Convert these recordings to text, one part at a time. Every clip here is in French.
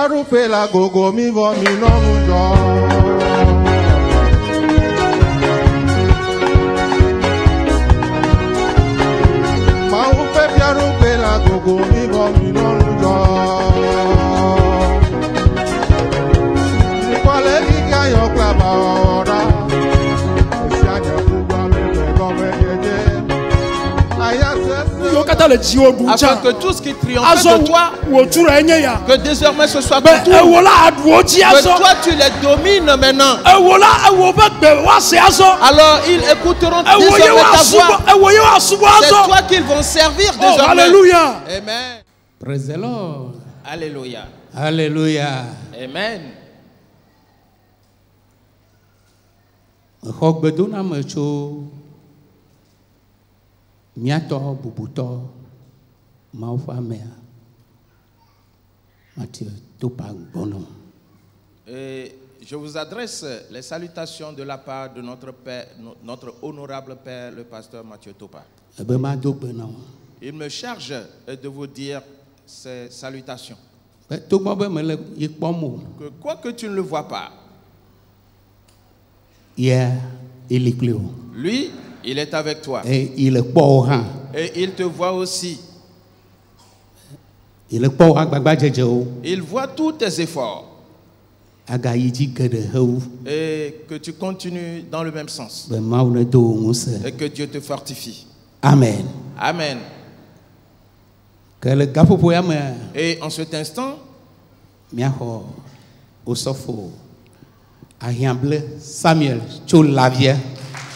piaru pe la gogo mi vo mi no mujo. Gogo mi vo mi no mujo. Ni kwale ki ayo klaba ora. Si aja kuba me go me jeje. Aya se yo kata le jiwo bu cha. Afin que tout ce qui triomphe de toi, wo tura enye ya. que désormais ce soit ton tour. E wo la adwo ji aso. Que toi tu les domines maintenant. E wo la e wo be gbe wa se aso. Alors ils écouteront désormais ta voix. E wo yo asubo aso. C'est toi qu'ils vont servir Oh, désormais. alléluia. Amen. Praise the Lord. Alléluia. Hallelujah. Amen. Xɔ gbedona me tso miatɔ bubutɔ Mawu ƒe amea Mathieu Topa gbɔnɔ. Et je vous adresse les salutations de la part de notre père, notre honorable père, le pasteur Mathieu Topa. Ebe ma do gbe na wo. Il me charge de vous dire ces salutations. Togbɔ be mele yi kpɔm o. Que quoi que tu ne le vois pas, Yeah, ili kpli o. lui, il est avec toi. Il kpɔ wo hã. Et il te voit aussi. Il kpɔ wo agbagba dzedze wo. Il voit tous tes efforts. Agayi dzi geɖe he wo. Et que tu continues dans le même sens. Be Mawu ne do wo ŋusẽ. Et que Dieu te fortifie. Amen. Amen. Ke le gaƒoƒo ya mea. Et en cet instant, Miaxɔ osɔfo Ahiamble Samuel tso Lavie.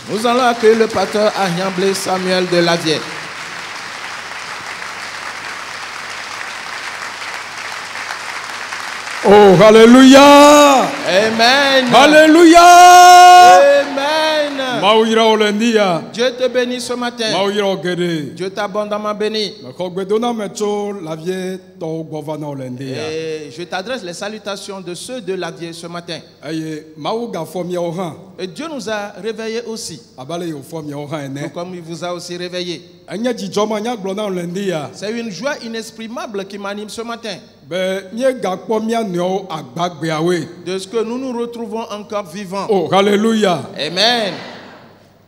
nous allons accueillir le pasteur Ahiamble Samuel de Lavie. Oh, hallelujah. Amen. Hallelujah. Amen. Maouira olendia. Dieu te bénit ce matin. Maouira ogede. Dieu t'a abondamment béni. Ko gbedona mecho Lavie to govana olendia. Et je t'adresse les salutations de ceux de Lavie ce matin. Eye Maou ga fomia o han. Et Dieu nous a réveillés aussi. Abale yo fomia o han ene. Comme il vous a aussi réveillés. Anya jijoma nya glona olendia. C'est une joie inexprimable qui m'anime ce matin. Be mie ga kpɔ mia neo agbagbeawe. De ce que nous nous retrouvons encore vivants. Oh, hallelujah. Amen.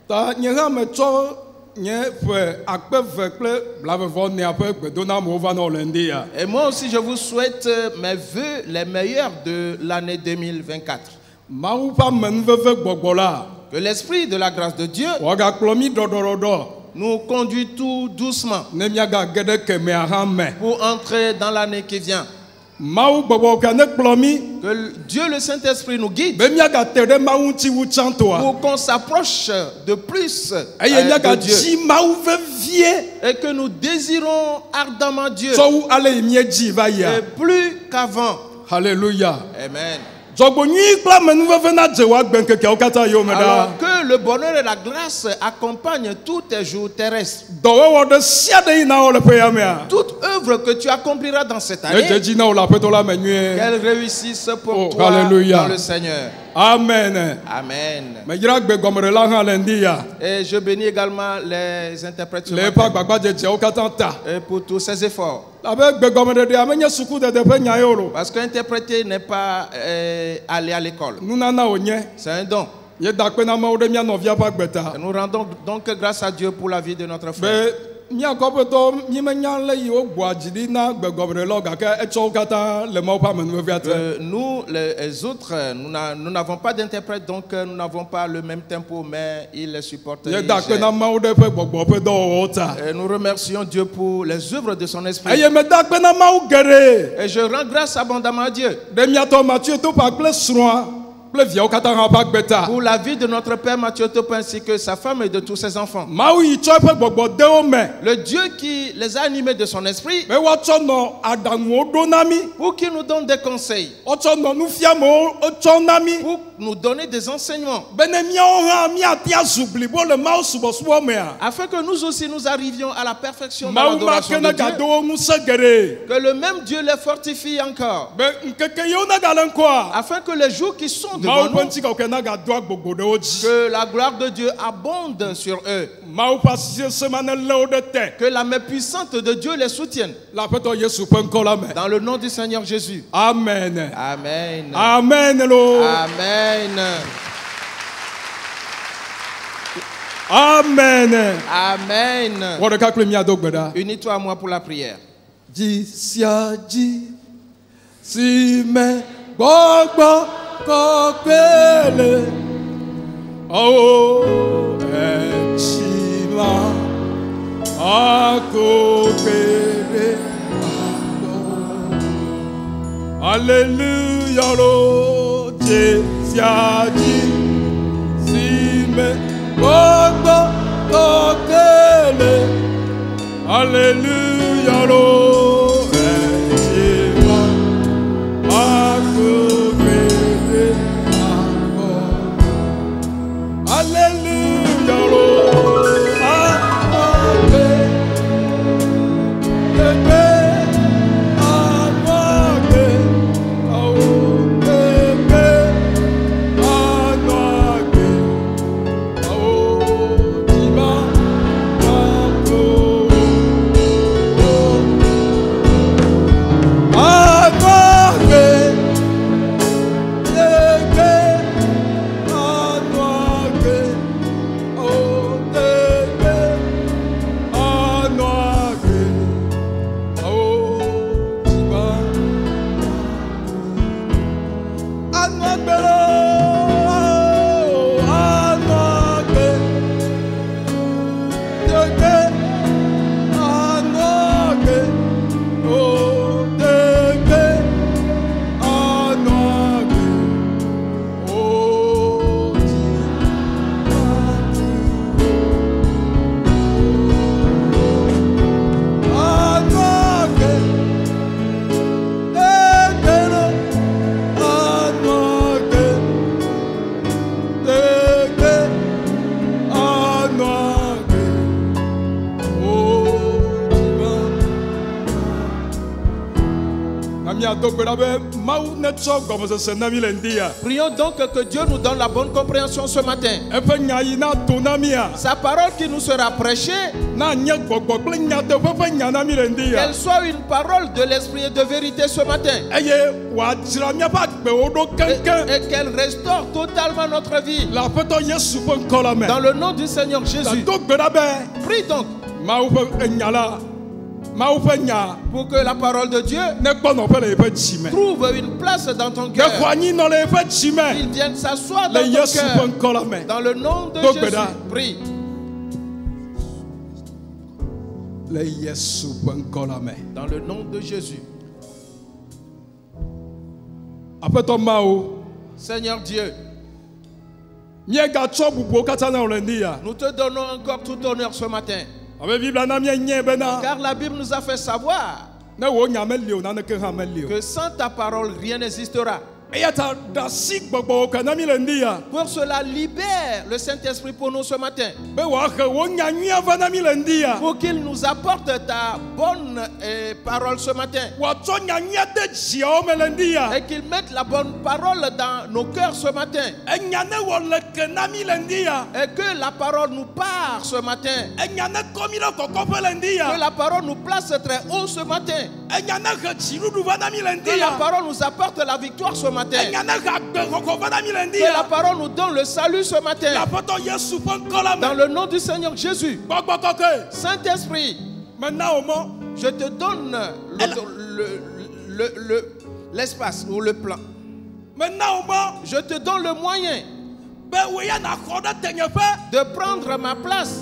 Ta nye ha me tsɔ nye ƒe akpe ve kple blavevɔ nea ƒe gbedona mo va na olendia. Et moi aussi je vous souhaite mes vœux les meilleurs de l'année 2024. Mawu ƒe amenuveve gbɔgbɔ la. Que l'esprit de la grâce de Dieu Wagakplɔ mi ɖɔɖɔɖɔɖɔ. nous conduit tout doucement Ne miaga ge ɖe kemea hã me. pour entrer dans l'année qui vient. Mawu gbɔgbɔ ka ne kplɔ mi. Que Dieu le Saint-Esprit nous guide Be miaga te ɖe Mawu ŋuti wu tsãtɔa. pour qu'on s'approche de plus Eye miaga de Dieu dzi Mawu vevie. et que nous désirons ardemment Dieu Tsɔ wu ale yi miedzi va et yia. plus qu'avant. Hallelujah. Amen. Dzɔgbo nyui kple amenuveve na dze wa gbe nkekeawo katã yome ɖa. Alors que le bonheur et la grâce accompagnent tous tes jours terrestres. Dɔwɔwɔ ɖe sia ɖe yina wo le ƒe ya mea. Toute œuvre que tu accompliras dans cette Ne dze année, dzi na wo le aƒetɔ la me nyuie. qu'elle réussisse pour Oh, toi hallelujah. dans le Seigneur. Amen. Amen. Medzra gbe gɔmeɖela hã le ŋdi ya. Et je bénis également les interprètes ce Le eƒe matin, agbagba dzedzewo katã ta. et pour tous ces efforts. Abe gbegɔmeɖeɖea menye sukudede ƒe nya ye o lo. Parce qu'interpréter n'est pas aller à l'école. Nunana wònye. C'est un don. Ye da kpe na Mawu ɖe mia nɔvia ƒe agbeta. Et nous rendons donc grâce à Dieu pour la vie de notre frère. Be mia kɔƒetɔ mi menya le yi wo gbɔa dzi ɖi na gbegɔmeɖelawo gake etsɔ wo katã le Mawu ƒe amenuvevea te. Nous, les autres, nous n'avons pas d'interprète, donc nous n'avons pas le même tempo, mais ils les supportent. Ye da kpe na Mawu ɖe ƒe gbɔgbɔ ƒe dɔwɔwɔwo ta. Et nous remercions Dieu pour les œuvres de son esprit. Eye meda kpe na Mawu geɖe. Et je rends grâce abondamment à Dieu Ɖe miatɔ Mathieu Topa kple srɔ̃a kple viawo katã hã ƒe agbeta. pour la vie de notre père Mathieu Topa ainsi que sa femme et de tous ses enfants. Mawu yi tsɔ eƒe gbɔgbɔ de wo me. Le Dieu qui les a animés de son esprit Be woatsɔ nɔ aɖaŋuwo ɖo na mi. pour qu'il nous donne des conseils, Wotsɔ nɔ nufiamewo tsɔ na mi. pour nous donner des enseignements, Be ne miawo hã miate azu blibo le Mawu subɔsubɔ mea. afin que nous aussi nous arrivions à la perfection dans Mawu ma l'adoration ke de ne Dieu. gado wo ŋusẽ geɖe. Que le même Dieu les fortifie encore, Be ŋkeke yewo ne gale ŋkɔa. afin que les jours qui sont Mawu devant ƒe nous, ŋutikɔkɔe ne gado agbogbo ɖe wo dzi. que la gloire de Dieu abonde sur eux. Mawu ƒe asi semane lé wo ɖe te. Que la main puissante de Dieu les soutienne. Le Aƒetɔ Yesu ƒe ŋkɔ la me. Dans le nom du Seigneur Jésus. Amen. Amen. Amen lo. Amen. Amen. Amen. Wɔ ɖeka kple mía do gbe ɖa. Unis-toi à moi pour la prière. Dzi sia dzi si me gbɔgbɔ kɔkɔe le. Oh, etsi ma akokele akɔ. Alléluia lo dzi sia dzi si me gbɔgbɔ kɔkɔe le. Alléluia lo etsi ma akokele akɔ. Alléluia lo akokele akɔ. Prions donc que Dieu nous donne la bonne compréhension ce matin. Sa parole qui nous sera prêchée, qu'elle soit une parole de l'esprit et de vérité ce matin. Et qu'elle restaure totalement notre vie. Dans le nom du Seigneur Jésus. Prie donc. Pour que la parole de Dieu trouve une place dans ton cœur. Qu'il vienne s'asseoir dans ton cœur. Dans le nom de Jésus. Prie. Dans le nom de Jésus. Seigneur Dieu, nous te donnons encore tout honneur ce matin. Car la Bible nous a fait savoir que sans ta parole, rien n'existera. Pour cela, libère le Saint-Esprit pour nous ce matin. Pour qu'il nous apporte ta bonne parole ce matin. Et qu'il mette la bonne parole dans nos cœurs ce matin. Et que la parole nous part ce matin. Que la parole nous place très haut ce matin. Que la parole nous apporte la victoire ce matin. Que la parole nous donne le salut ce matin. Dans le nom du Seigneur Jésus. Saint-Esprit, je te donne l'espace ou le plan. Je te donne le moyen de prendre ma place.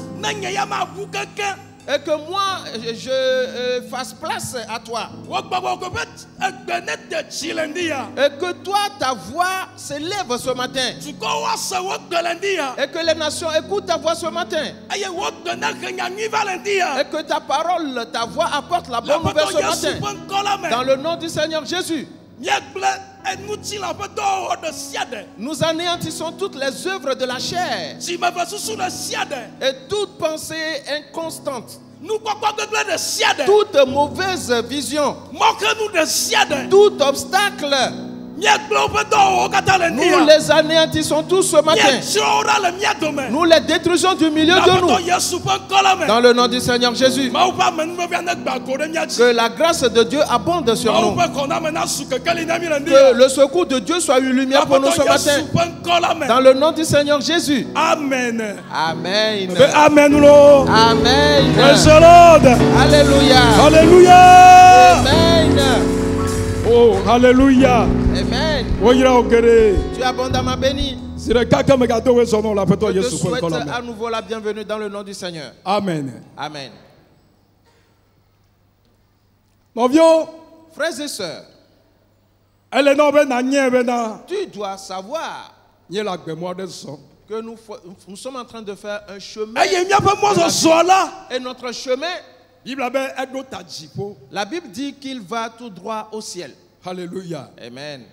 Et que moi, je fasse place à toi. Et que toi, ta voix s'élève ce matin. Et que les nations écoutent ta voix ce matin. Et que ta parole, ta voix apporte la bonne nouvelle ce matin. Dans le nom du Seigneur Jésus. Nous anéantissons toutes les œuvres de la chair et toute pensée inconstante, toute mauvaise vision, tout obstacle Nous les anéantissons tous ce matin. Nous les détruisons du milieu de nous. Dans le nom du Seigneur Jésus. Que la grâce de Dieu abonde sur nous. Que le secours de Dieu soit une lumière pour nous ce matin. Dans le nom du Seigneur Jésus. Amen. Amen. Amen. Lord. Amen. Praise the Lord. Alléluia. Alléluia. Amen. Oh, alléluia. Amen. Tu es abondamment béni. Je te souhaite à nouveau la bienvenue dans le nom du Seigneur. Amen. Amen. Mon vieux, frères et sœurs, tu dois savoir que nous sommes en train de faire un chemin. Et notre chemin, la Bible dit qu'il va tout droit au ciel. Alléluia. Amen.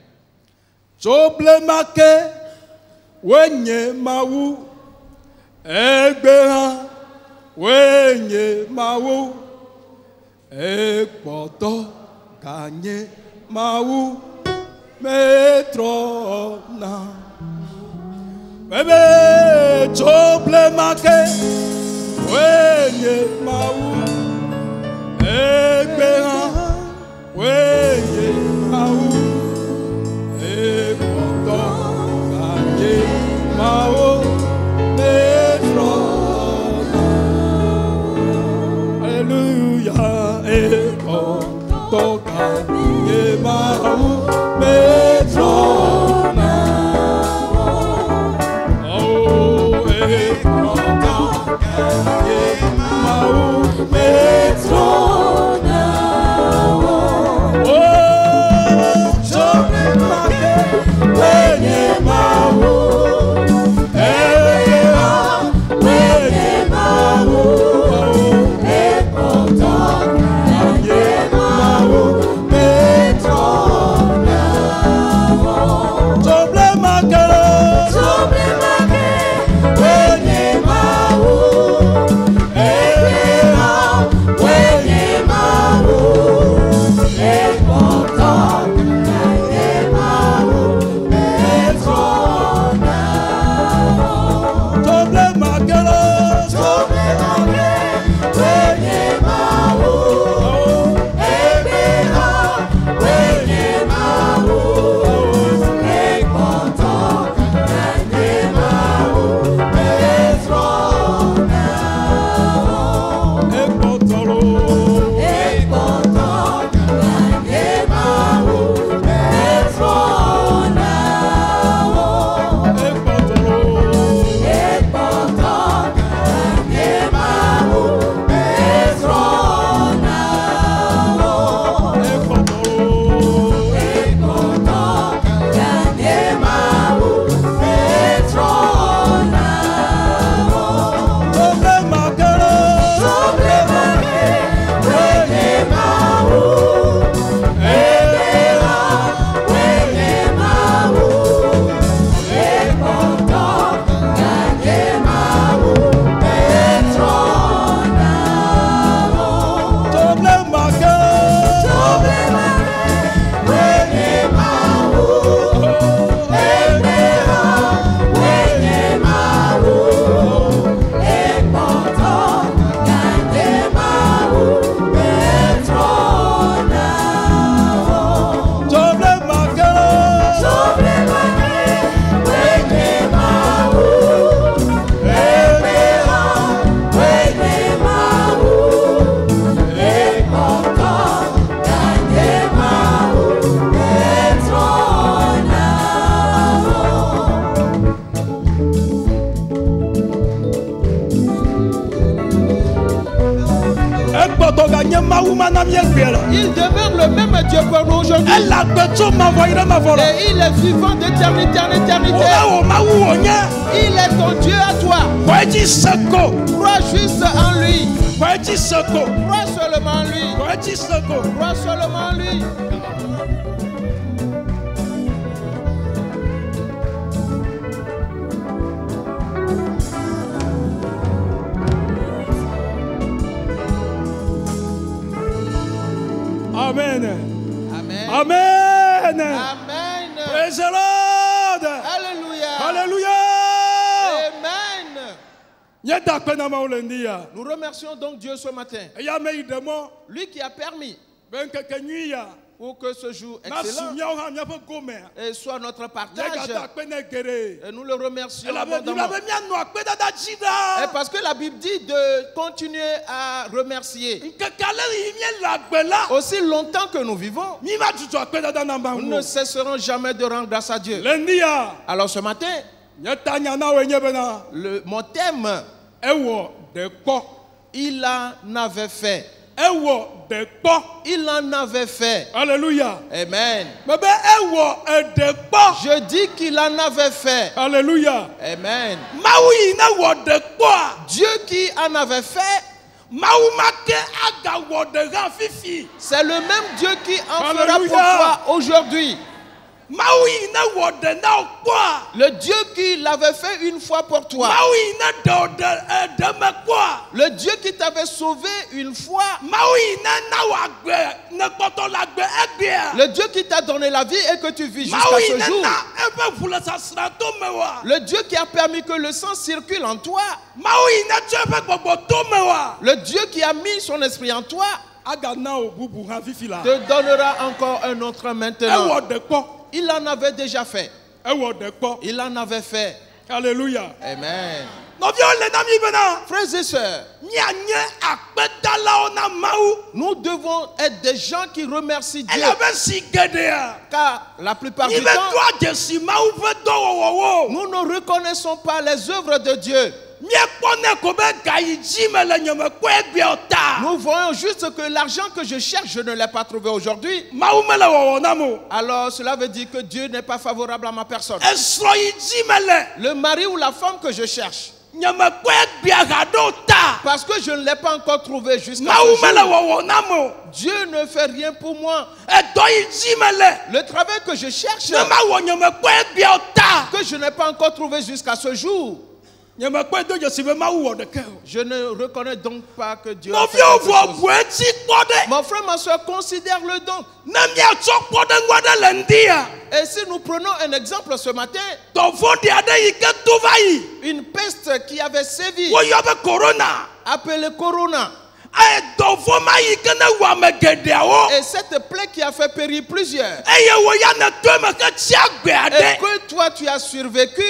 Il demeure le même Dieu pour nous aujourd'hui. Et il est vivant d'éternité en éternité. Il est ton Dieu à toi. Crois juste en lui. Crois seulement en lui. Crois seulement en lui. Amen. Amen. Amen. Amen. Praise the Lord. Alléluia. Alléluia. Amen. Nous remercions donc Dieu ce matin. Lui qui a permis pour que ce jour excellent et soit notre partage. Et nous le remercions abondamment. Et parce que la Bible dit de continuer à remercier. Aussi longtemps que nous vivons, nous ne cesserons jamais de rendre grâce à Dieu. Alors ce matin, mon thème, il en avait fait. Il en avait fait. Alléluia. Amen. Je dis qu'il en avait fait. Alléluia. Amen. Dieu qui en avait fait, c'est le même Dieu qui en fera pour toi aujourd'hui. Le Dieu qui l'avait fait une fois pour toi. Le Dieu qui t'avait sauvé une fois. Le Dieu qui t'a donné la vie et que tu vis jusqu'à ce jour. Le Dieu qui a permis que le sang circule en toi. Le Dieu qui a mis son esprit en toi te donnera encore un autre maintenant. Il en avait déjà fait. Il en avait fait. Alléluia. Amen. Frères et sœurs, nous devons être des gens qui remercient Dieu. Car la plupart du temps, nous ne reconnaissons pas les œuvres de Dieu. Nous voyons juste que l'argent que je cherche, je ne l'ai pas trouvé aujourd'hui. Alors cela veut dire que Dieu n'est pas favorable à ma personne. Le mari ou la femme que je cherche, parce que je ne l'ai pas encore trouvé jusqu'à ce jour, Dieu ne fait rien pour moi. Le travail que je cherche, que je n'ai pas encore trouvé jusqu'à ce jour, je ne reconnais donc pas que Dieu a fait quelque chose. Mon frère, ma soeur, considère-le donc. Et si nous prenons un exemple ce matin, une peste qui avait sévi, appelée Corona, et cette plaie qui a fait périr plusieurs, et que toi tu as survécu,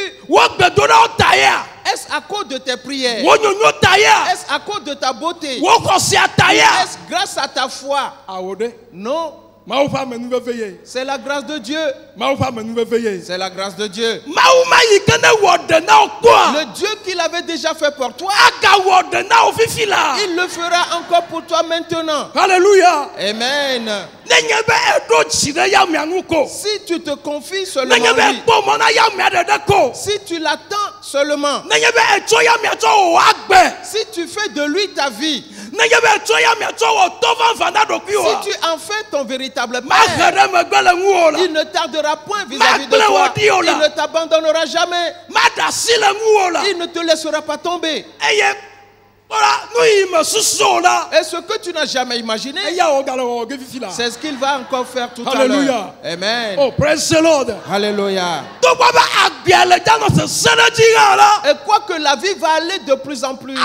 est-ce à cause de tes prières? Est-ce à cause de ta beauté? Est-ce grâce à ta foi? Non. C'est la grâce de Dieu. C'est la grâce de Dieu. Le Dieu qu'il avait déjà fait pour toi, il le fera encore pour toi maintenant. Alléluia. Amen. Si tu te confies seulement lui, si tu l'attends seulement, si tu fais de lui ta vie, si tu en fais ton véritable père, il ne tardera point vis-à-vis de toi. Il ne t'abandonnera jamais. Il ne te laissera pas tomber. Et ce que tu n'as jamais imaginé, c'est ce qu'il va encore faire tout à l'heure. Amen. Oh, praise the Lord. Alléluia. Et quoi que la vie va aller de plus en plus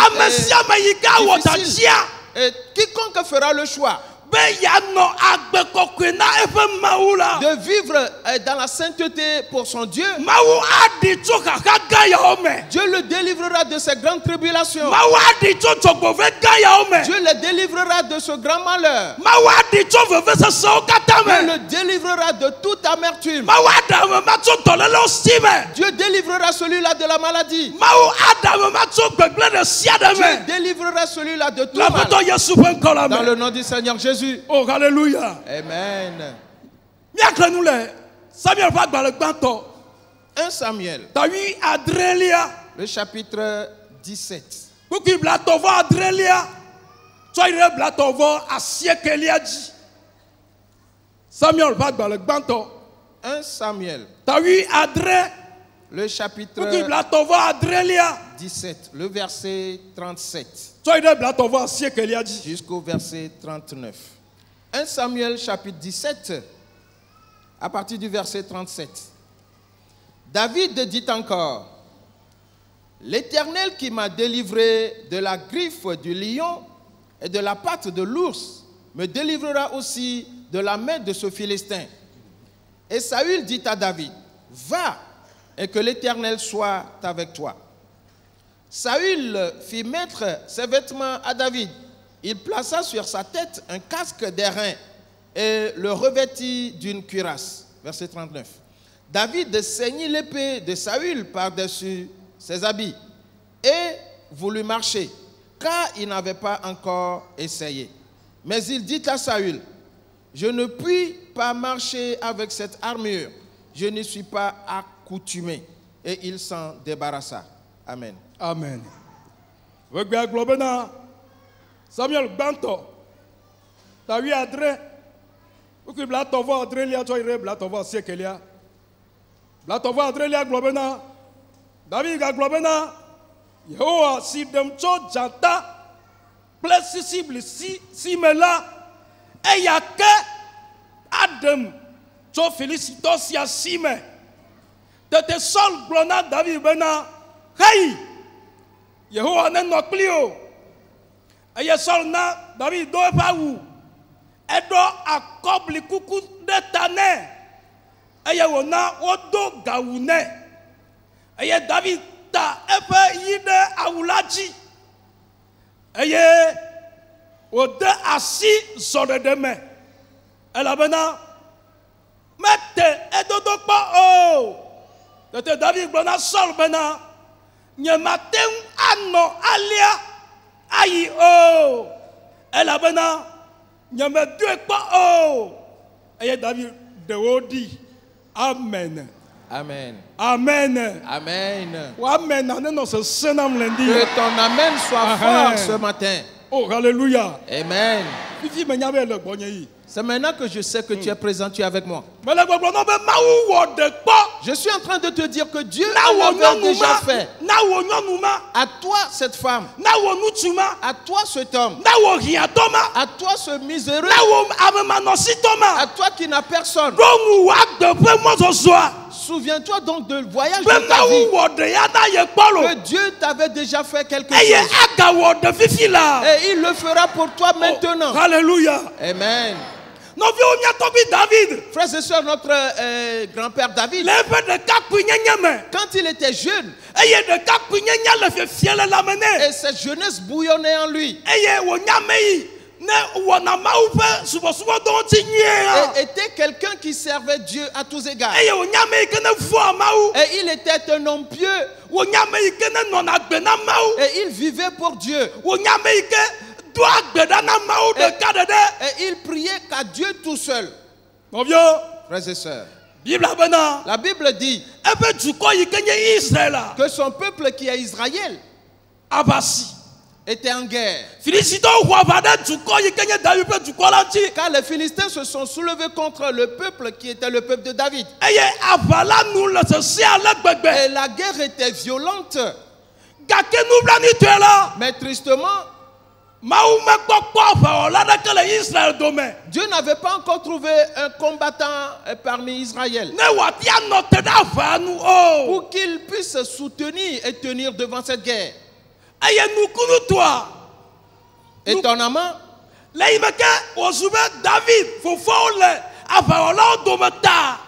difficile, et quiconque fera le choix de vivre dans la sainteté pour son Dieu, Dieu le délivrera de ces grandes tribulations. Dieu le délivrera de ce grand malheur. Dieu le délivrera de toute amertume. Dieu délivrera celui-là de la maladie. Dieu délivrera celui-là de tout mal. Dans le nom du Seigneur Jésus. Oh, alléluia. Amen. 1 Samuel. Le chapitre 17. Samuel. 1 Samuel. Le chapitre 17, le verset 37 jusqu'au verset 39. 1 Samuel chapitre 17, à partir du verset 37. David dit encore, l'Éternel qui m'a délivré de la griffe du lion et de la patte de l'ours me délivrera aussi de la main de ce Philistin. Et Saül dit à David, va et que l'Éternel soit avec toi. Saül fit mettre ses vêtements à David. Il plaça sur sa tête un casque d'airain et le revêtit d'une cuirasse. Verset 39. David ceignit l'épée de Saül par-dessus ses habits et voulut marcher, car il n'avait pas encore essayé. Mais il dit à Saül, je ne puis pas marcher avec cette armure, je n'y suis pas accoutumé. Et il s'en débarrassa. Amen. Amen. Samuel Banto, t'as eu Adré, ou que Blatova Adrélia, tu as Blatova Sekelia, Blatova Adrélia Globena, David Globena, Yehoa si demcho janta, plesisible si me là, et y'a que Adam, tu félicitos si a si me, de te sol glona David Bena, hey, Yehoa n'est pas clio. Eye sol na David do pa wu edo akobli kuku de tane eye wona odo gawune eye David ta efe yide awulaji eye ode asi zore de me elabena mete edodo pa o tete David gbona sol bena nyematen ano alia aïe oh, elle a bena, n'y me deux pas oh, et David de Odi, amen, amen, amen, amen, amen, amen, que ton amen soit fort ce matin. Oh, alléluia, amen. C'est maintenant que je sais que tu es présent, tu es avec moi. Je suis en train de te dire que Dieu l'avait déjà fait. À toi cette femme, à toi cet homme, à toi ce miséreux, à toi qui n'as personne. Souviens-toi donc du voyage de ta vie, que Dieu t'avait déjà fait quelque chose. Et il le fera pour toi maintenant. Alléluia. Amen. David. Frères et sœurs, notre grand-père David, quand il était jeune, et cette jeunesse bouillonnait en lui, et était quelqu'un qui servait Dieu à tous égards. Et il était un homme pieux. Et il vivait pour Dieu. Et il priait qu'à Dieu tout seul. Frères et sœurs, la Bible dit que son peuple qui est Israël était en guerre. Car les Philistins se sont soulevés contre le peuple qui était le peuple de David. Et la guerre était violente. Mais tristement, Dieu n'avait pas encore trouvé un combattant parmi Israël pour qu'il puisse soutenir et tenir devant cette guerre. Étonnamment,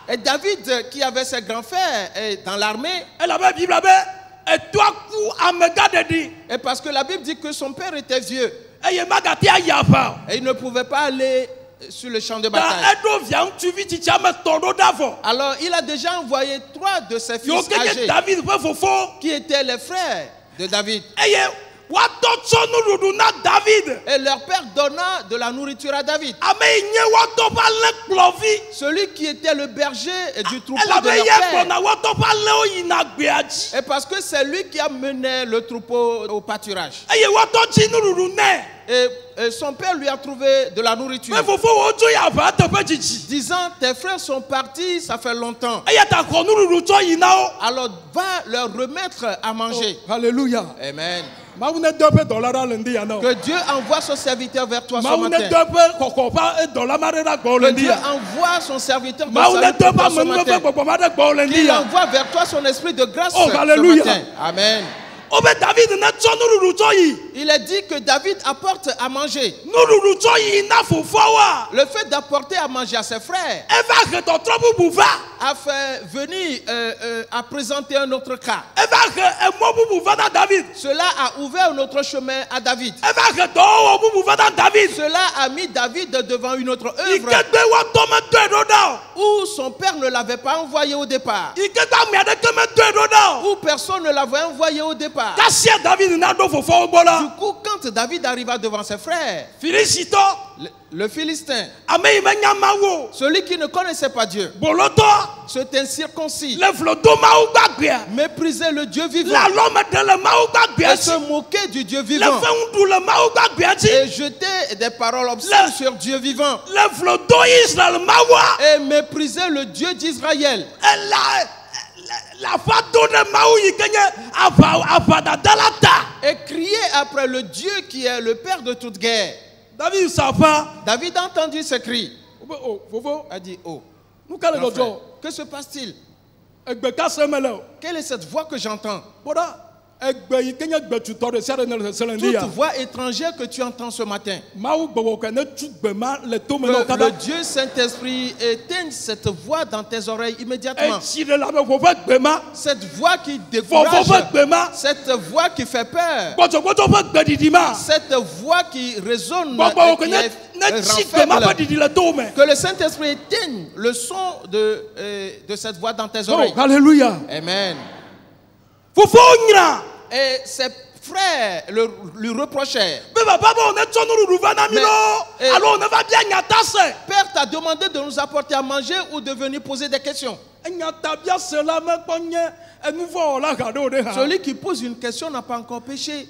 et David qui avait ses grands frères dans l'armée, et parce que la Bible dit que son père était vieux et il ne pouvait pas aller sur le champ de bataille. Alors il a déjà envoyé 3 de ses fils âgés qui étaient les frères de David. Et leur père donna de la nourriture à David. Celui qui était le berger du troupeau de leur père. Et parce que c'est lui qui a mené le troupeau au pâturage. Et son père lui a trouvé de la nourriture. Disant, tes frères sont partis, ça fait longtemps. Alors va leur remettre à manger. Oh, alléluia. Amen. Que Dieu envoie son serviteur vers toi ce matin. Que Dieu envoie son serviteur de salut pour toi ce matin. Qu'il envoie vers toi son esprit de grâce ce matin. Amen. Il est dit que David apporte à manger. Le fait d'apporter à manger à ses frères a fait venir à présenter un autre cas. Cela a ouvert un autre chemin à David. Cela a mis David devant une autre œuvre où son père ne l'avait pas envoyé au départ. Où personne ne l'avait envoyé au départ. Du coup, quand David arriva devant ses frères, le Philistin, celui qui ne connaissait pas Dieu, cet incirconcis, méprisait le Dieu vivant et se moquait du Dieu vivant et jetait des paroles obscènes sur Dieu vivant et méprisait le Dieu d'Israël. Et crier après le Dieu qui est le père de toute guerre. David a entendu ce cri. A dit, oh, que se passe-t-il? Quelle est cette voix que j'entends? Toute voix étrangère que tu entends ce matin, que le Dieu Saint-Esprit éteigne cette voix dans tes oreilles immédiatement. Cette voix qui décourage, cette voix qui fait peur, cette voix qui résonne, qui que le Saint-Esprit éteigne le son de cette voix dans tes oreilles. Alléluia. Amen. Et ses frères lui reprochèrent. Père t'a demandé de nous apporter à manger ou de venir poser des questions. Celui qui pose une question n'a pas encore péché.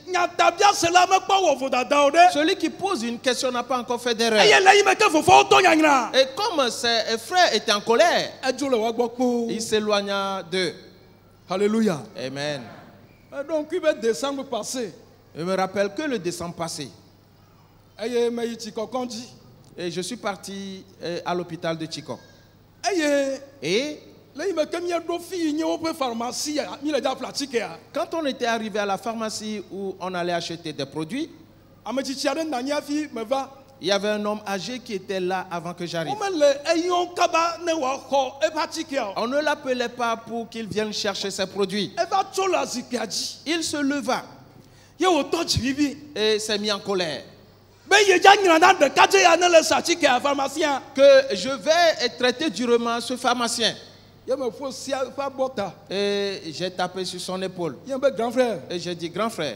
Celui qui pose une question n'a pas encore fait d'erreur. Et comme ses frères étaient en colère, il s'éloigna d'eux. Alléluia. Amen. Donc, il va décembre passé. Je me rappelle que le décembre passé, et je suis parti à l'hôpital de Chikon. Et quand on était arrivé à la pharmacie où on allait acheter des produits, il y avait un homme âgé qui était là avant que j'arrive. On ne l'appelait pas pour qu'il vienne chercher ses produits. Il se leva et s'est mis en colère. Que je vais traiter durement ce pharmacien. Et j'ai tapé sur son épaule. Et j'ai dit, grand frère,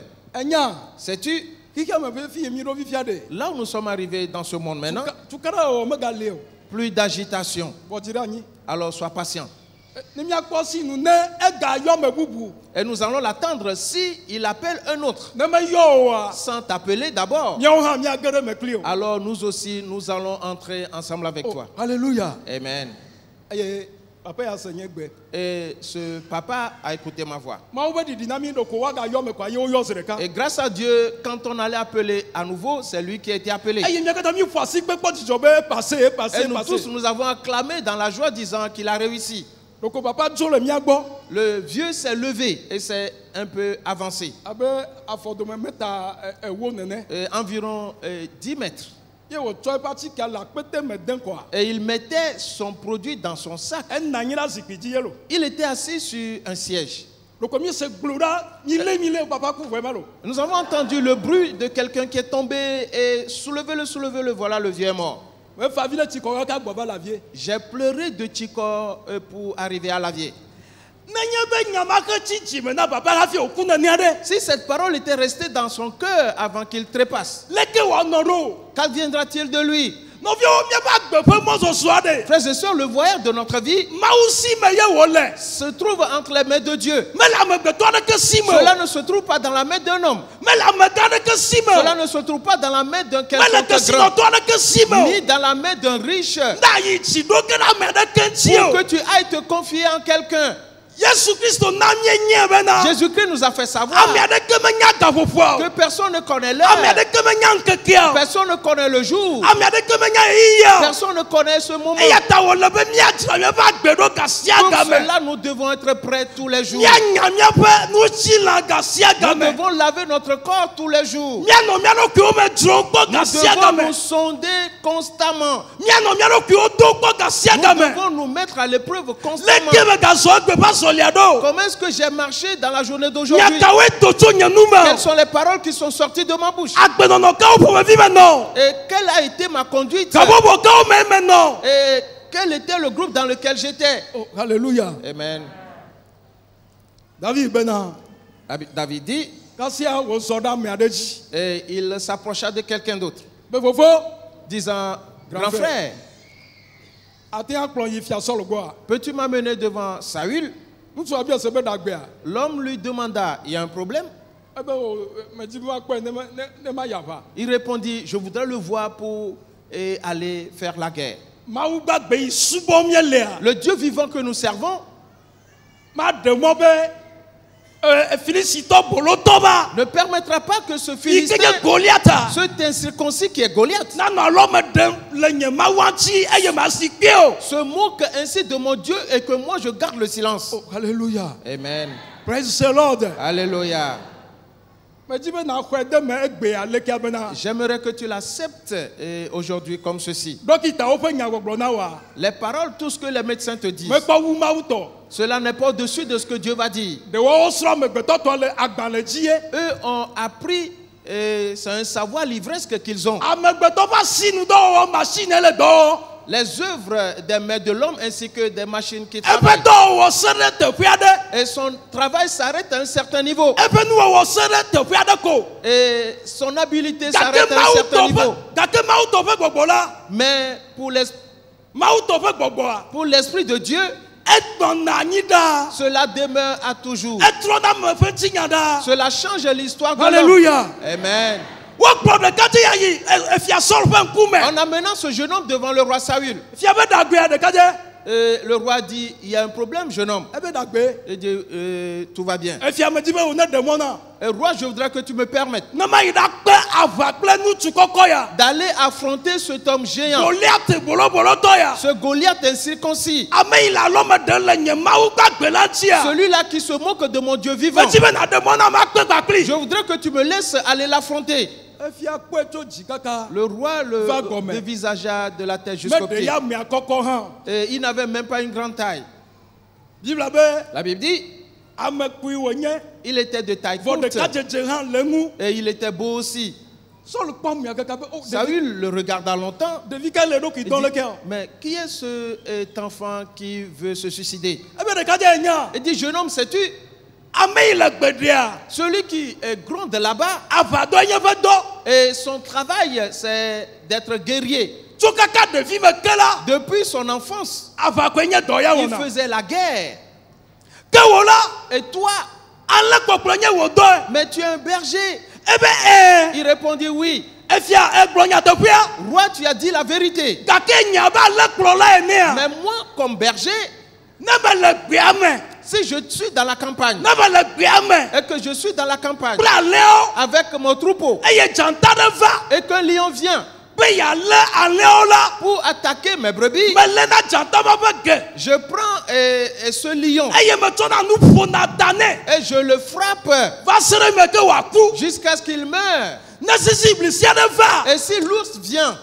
sais-tu? Là où nous sommes arrivés dans ce monde maintenant, plus d'agitation. Alors sois patient. Et nous allons l'attendre si il appelle un autre sans t'appeler d'abord. Alors nous aussi, nous allons entrer ensemble avec toi. Alléluia. Amen. Et ce papa a écouté ma voix. Et grâce à Dieu, quand on allait appeler à nouveau, c'est lui qui a été appelé. Et nous tous, nous avons acclamé dans la joie disant qu'il a réussi. Le vieux s'est levé et s'est un peu avancé. Environ 10 mètres. Et il mettait son produit dans son sac. Il était assis sur un siège. Nous avons entendu le bruit de quelqu'un qui est tombé et soulevez-le, voilà le vieux mort. J'ai pleuré de Chikor pour arriver à Lavier. Si cette parole était restée dans son cœur avant qu'il trépasse, qu'adviendra-t-il de lui? Frères et sœurs, le voyage de notre vie se trouve entre les mains de Dieu. Cela ne se trouve pas dans la main d'un homme. Cela ne se trouve pas dans la main d'un quelqu'un grand, ni dans la main d'un riche, pour que tu ailles te confier en quelqu'un. Jésus-Christ nous a fait savoir que personne ne connaît l'heure, personne ne connaît le jour, personne ne connaît ce moment. Pour cela, nous devons être prêts tous les jours. Nous devons laver notre corps tous les jours. Nous devons nous sonder constamment. Nous devons nous mettre à l'épreuve constamment. Comment est-ce que j'ai marché dans la journée d'aujourd'hui? Quelles sont les paroles qui sont sorties de ma bouche? Et quelle a été ma conduite? Et quel était le groupe dans lequel j'étais? Oh, alléluia. Amen. David dit, et il s'approcha de quelqu'un d'autre, disant, grand frère, peux-tu m'amener devant Saül? L'homme lui demanda, il y a un problème? Il répondit, je voudrais le voir pour aller faire la guerre. Le Dieu vivant que nous servons ne permettra pas que ce Philistin, cet incirconcis qui est Goliath, se moque ainsi de mon Dieu et que moi je garde le silence. Oh, alléluia. Amen. Praise the Lord. Alléluia. J'aimerais que tu l'acceptes aujourd'hui comme ceci. Les paroles, tout ce que les médecins te disent, cela n'est pas au-dessus de ce que Dieu va dire. Eux ont appris, c'est un savoir livresque qu'ils ont. Les œuvres des mains de l'homme ainsi que des machines qui travaillent. Et son travail s'arrête à un certain niveau. Et son habileté s'arrête à un certain niveau. Mais pour l'Esprit de Dieu, cela demeure à toujours. Cela change l'histoire de l'homme. Alléluia. Amen. En amenant ce jeune homme devant le roi Saül, le roi dit, il y a un problème, jeune homme. Il dit, tout va bien. Et roi, je voudrais que tu me permettes d'aller affronter cet homme géant, ce Goliath incirconcis, celui-là qui se moque de mon Dieu vivant. Je voudrais que tu me laisses aller l'affronter. Le roi le dévisagea de la tête jusqu'au pied. Et il n'avait même pas une grande taille. La Bible dit, il était de taille courte et il était beau aussi. Saül le regarda longtemps. Il dit, mais qui est cet enfant qui veut se suicider? Il dit, jeune homme, sais-tu? Celui qui gronde là-bas, et son travail, c'est d'être guerrier. Depuis son enfance, il faisait la guerre. Et toi, mais tu es un berger. Il répondit oui. Roi, tu as dit la vérité. Mais moi, comme berger, si je suis dans la campagne et que je suis dans la campagne avec mon troupeau et qu'un lion vient pour attaquer mes brebis, je prends ce lion et je le frappe jusqu'à ce qu'il meure. Et si l'ours vient,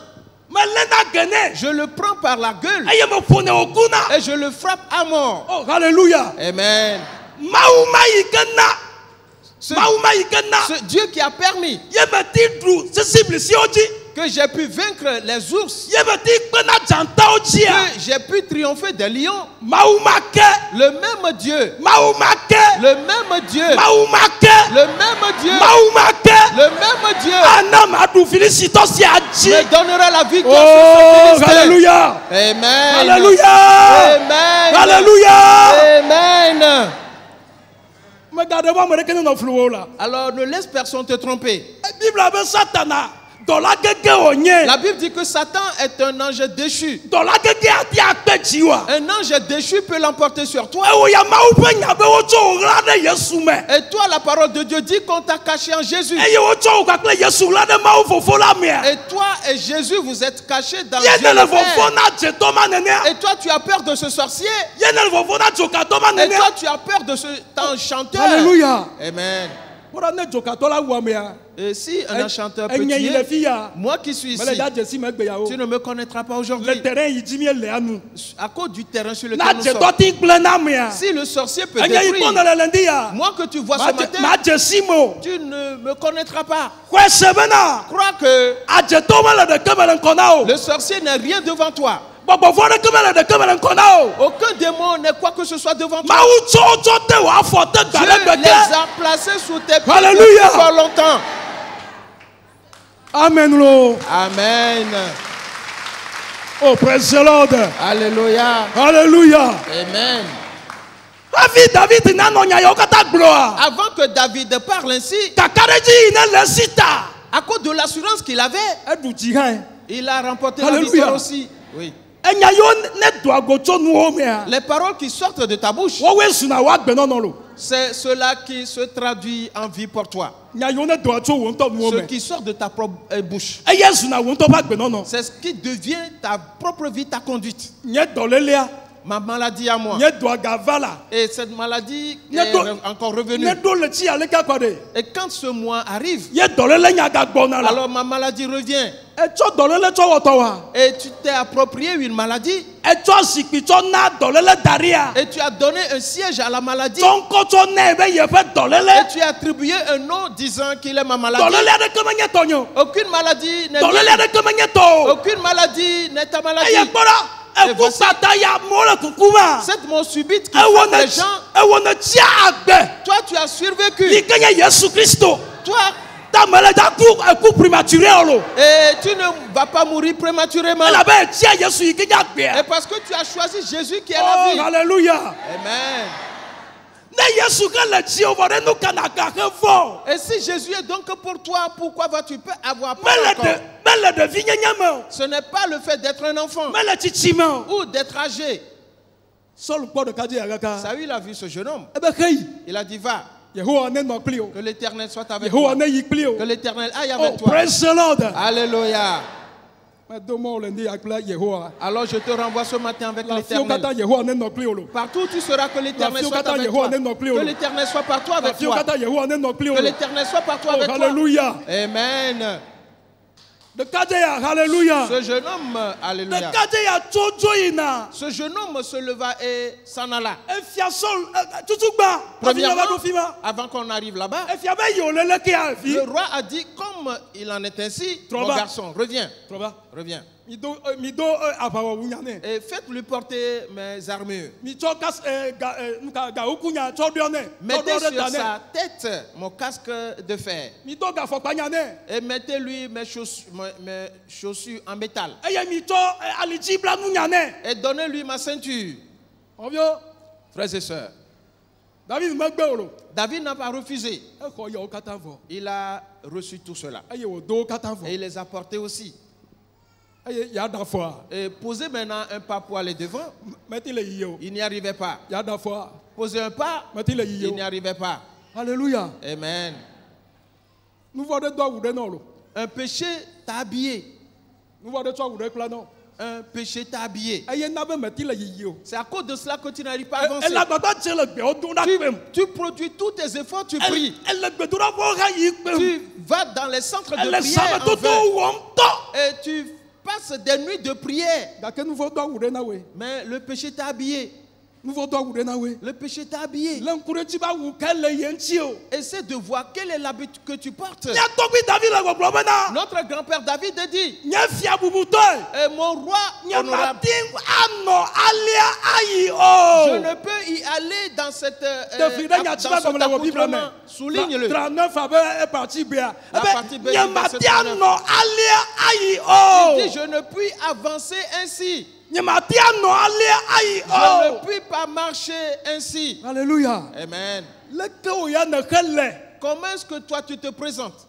je le prends par la gueule et je le frappe à mort. Oh, alléluia. Amen. Ce Dieu qui a permis que j'ai pu vaincre les ours, que j'ai pu triompher des lions, le même Dieu, le même Dieu, le même Dieu, le même Dieu me donnera la victoire sur ce Philistin. Alléluia. Amen. Alléluia. Amen. Alléluia. Amen. Alors ne laisse personne te tromper. La Bible dit que Satan est un ange déchu. Un ange déchu peut l'emporter sur toi. Et toi, la parole de Dieu dit qu'on t'a caché en Jésus. Et toi et Jésus, vous êtes cachés dans Dieu le Père. Et toi, tu as peur de ce sorcier. Et toi, tu as peur de cet enchanteur. Alléluia. Amen. Et si un enchanteur peut tuer, moi qui suis ici, tu ne me connaîtras pas aujourd'hui. À cause du terrain sur lequel nous sommes. Si le sorcier peut détruire, moi que tu vois ce matin, tu ne me connaîtras pas. Crois que le sorcier n'est rien devant toi. Aucun démon n'est quoi que ce soit devant toi. Dieu les a placés sous tes pieds depuis fort longtemps. Amen, Lord. Amen. Oh, praise the Lord. Alléluia. Alléluia. Amen. Avant que David parle ainsi, à cause de l'assurance qu'il avait, il a remporté la victoire aussi. Oui. Les paroles qui sortent de ta bouche, c'est cela qui se traduit en vie pour toi. Ce qui sort de ta propre bouche, c'est ce qui devient ta propre vie, ta conduite. Ma maladie à moi. Et cette maladie est encore revenue. Et quand ce mois arrive, alors ma maladie revient. Et tu t'es approprié une maladie. Et tu as donné un siège à la maladie. Et tu as attribué un nom disant qu'il est ma maladie. Aucune maladie n'est aucune maladie n'est ta maladie. Cette mort subite qui frappe les gens, toi tu as survécu. Toi, et tu ne vas pas mourir prématurément. Et parce que tu as choisi Jésus qui est la vie. Alléluia. Amen. Et si Jésus est donc pour toi, pourquoi vas-tu avoir peur encore? Ce n'est pas le fait d'être un enfant ou d'être âgé. Saül a vu ce jeune homme. Il a dit va. Que l'Éternel soit avec toi. Que l'Éternel aille avec toi. Alléluia. Alors je te renvoie ce matin avec l'Éternel. Partout où tu seras, que l'Éternel soit avec toi. Que l'Éternel soit partout avec toi. Que l'Éternel soit partout avec toi. Alléluia. Amen. Alléluia. Ce jeune homme, alléluia. Ce jeune homme se leva et s'en alla. Premièrement, avant qu'on arrive là-bas, le roi a dit, comme il en est ainsi, mon garçon, reviens. Reviens. Et faites-lui porter mes armures. Mettez sur sa tête mon casque de fer. Et mettez-lui mes chaussures en métal. Et donnez-lui ma ceinture. Frères et sœurs, David n'a pas refusé. Il a reçu tout cela. Et il les a portés aussi. Et poser maintenant un pas pour aller devant, il n'y arrivait pas. Poser un pas, il n'y arrivait pas. Alléluia. Amen. Un péché t'a habillé. Un péché t'a habillé. C'est à cause de cela que tu n'arrives pas à avancer. Tu produis tous tes efforts, tu pries. Tu vas dans les centres de prière en vain. Et tu passes des nuits de prière. Mais le péché t'a habillé. Le péché t'a habillé. Essaie de voir quel est l'habit que tu portes. Notre grand-père David a dit, et mon roi honorable, je ne peux y aller dans cette accoutrement. Souligne-le. 39 est parti bien. La partie B, il dit, je ne puis avancer ainsi. Je ne puis pas marcher ainsi. Alléluia. Amen. Comment est-ce que toi tu te présentes?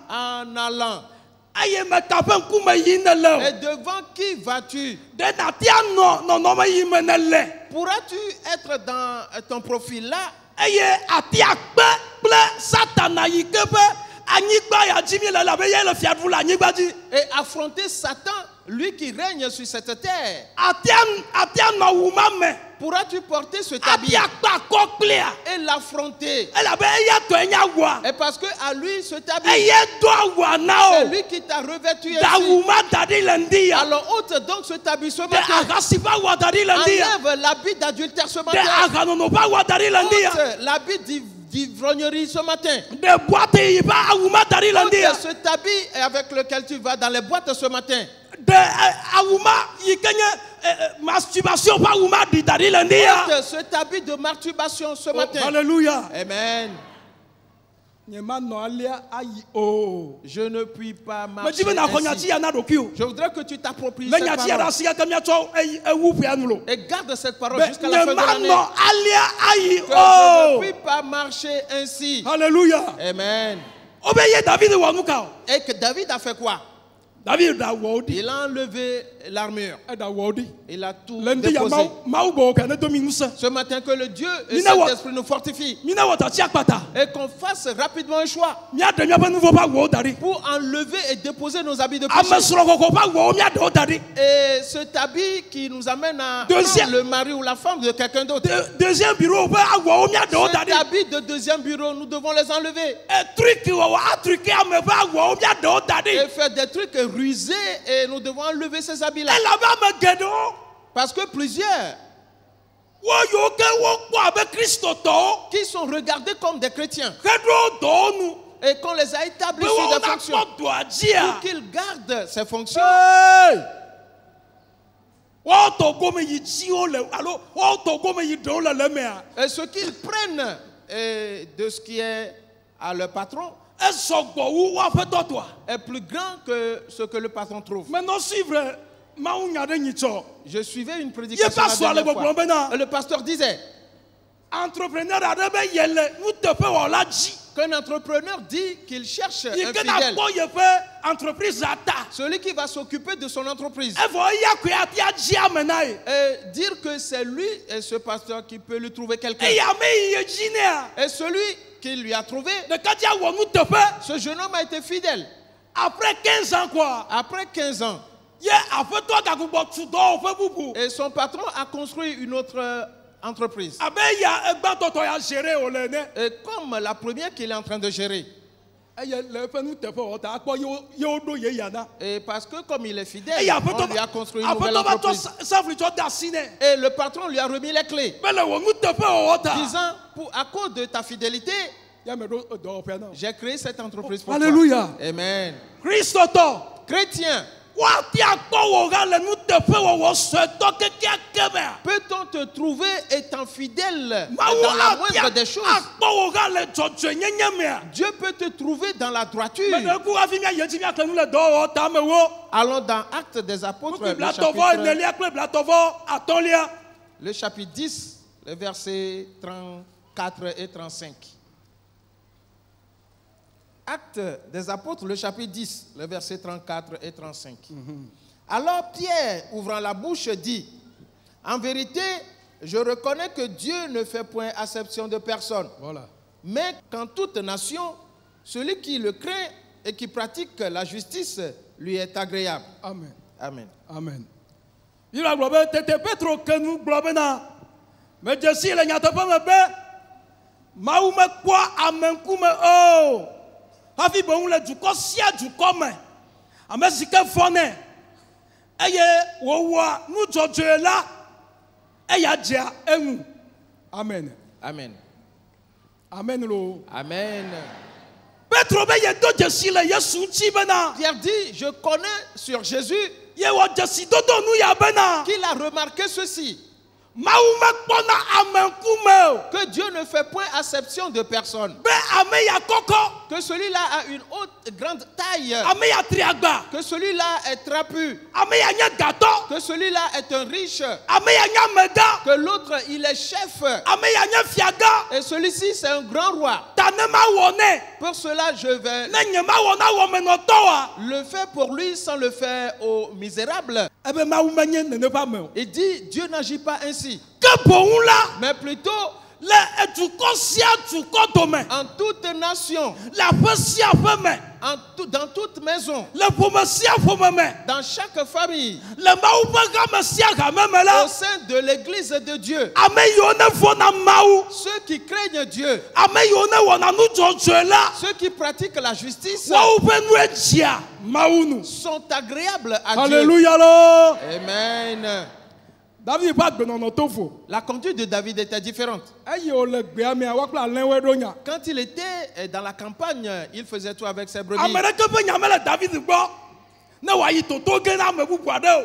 En allant. Et devant qui vas-tu? Pourras-tu être dans ton profil là? Et affronter Satan, lui qui règne sur cette terre. Pourras-tu porter ce habit et l'affronter? Et parce que à lui ce habit, c'est lui qui t'a revêtu ainsi. Alors ôte donc ce habit ce matin. Enlève l'habit d'adultère ce matin. Ôte l'habit d'ivrognerie ce matin. Ôte cet habit avec lequel tu vas dans les boîtes ce matin. Masturbation pas ou cet habit de masturbation ce matin. Alléluia. Amen. Je ne puis pas marcher ainsi. Je voudrais que tu t'appropries cette parole et garde cette parole jusqu'à la fin de l'année. Je ne puis pas marcher ainsi. Alléluia. Amen. Et que David a fait quoi? Il a enlevé l'armure. Il a tout déposé. Ce matin, que le Dieu et Saint-Esprit nous fortifie. Et qu'on fasse rapidement un choix pour enlever et déposer nos habits de péché. Et cet habit qui nous amène à prendre le mari ou la femme de quelqu'un d'autre. Cet habit de deuxième bureau, nous devons les enlever. Et faire des trucs rusés, et nous devons enlever ces habits-là. Parce que plusieurs qui sont regardés comme des chrétiens et qu'on les a établis sur des fonctions pour qu'ils gardent ces fonctions. Et ce qu'ils prennent de ce qui est à leur patron est plus grand que ce que le patron trouve. Maintenant, suivre. Je suivais une prédication la dernière fois. Et le pasteur disait qu'un entrepreneur dit qu'il cherche un fidèle, celui qui va s'occuper de son entreprise, et dire que c'est lui et ce pasteur qui peut lui trouver quelqu'un. Et celui qui lui a trouvé, ce jeune homme a été fidèle. Après 15 ans quoi? Après 15 ans. Et son patron a construit une autre entreprise. Et comme la première qu'il est en train de gérer. Et parce que comme il est fidèle, on lui a construit une nouvelle entreprise. Et le patron lui a remis les clés, disant, à cause de ta fidélité, j'ai créé cette entreprise pour toi. Alléluia. Amen. Chrétien, peut-on te trouver étant fidèle dans la moindre des choses? Dieu peut te trouver dans la droiture. Allons dans Actes des Apôtres, le chapitre 10, les versets 34 et 35. Actes des Apôtres, le chapitre 10, les versets 34 et 35. Alors Pierre, ouvrant la bouche, dit: en vérité, je reconnais que Dieu ne fait point acception de personne. Voilà. Mais qu'en toute nation, celui qui le craint et qui pratique la justice lui est agréable. Amen. Amen. Amen. Il a globé, t'étais pas trop que nous globena. Mais je suis le nyata pas me bé. Maoume quoi amen kume oh. Hafi bon le du kosia du comme. Amesike fone. Eye wowa nous jojo là. Eya dia enu. Amen. Amen. Amen lo. Amen. Pierre dit, je connais sur Jésus qu'il a remarqué ceci. Que Dieu ne fait point acception de personne. Que celui-là a une haute, grande taille. Que celui-là est trapu. Que que celui-là est un riche, que l'autre il est chef, et celui-ci c'est un grand roi. Pour cela je vais le faire pour lui sans le faire aux misérables. Il dit Dieu n'agit pas ainsi, mais plutôt en toute nation, dans toute maison, dans chaque famille, au sein de l'église de Dieu, ceux qui craignent Dieu, ceux qui pratiquent la justice, sont agréables à Alléluia. Dieu. Amen. La conduite de David était différente. Quand il était dans la campagne, il faisait tout avec ses brebis.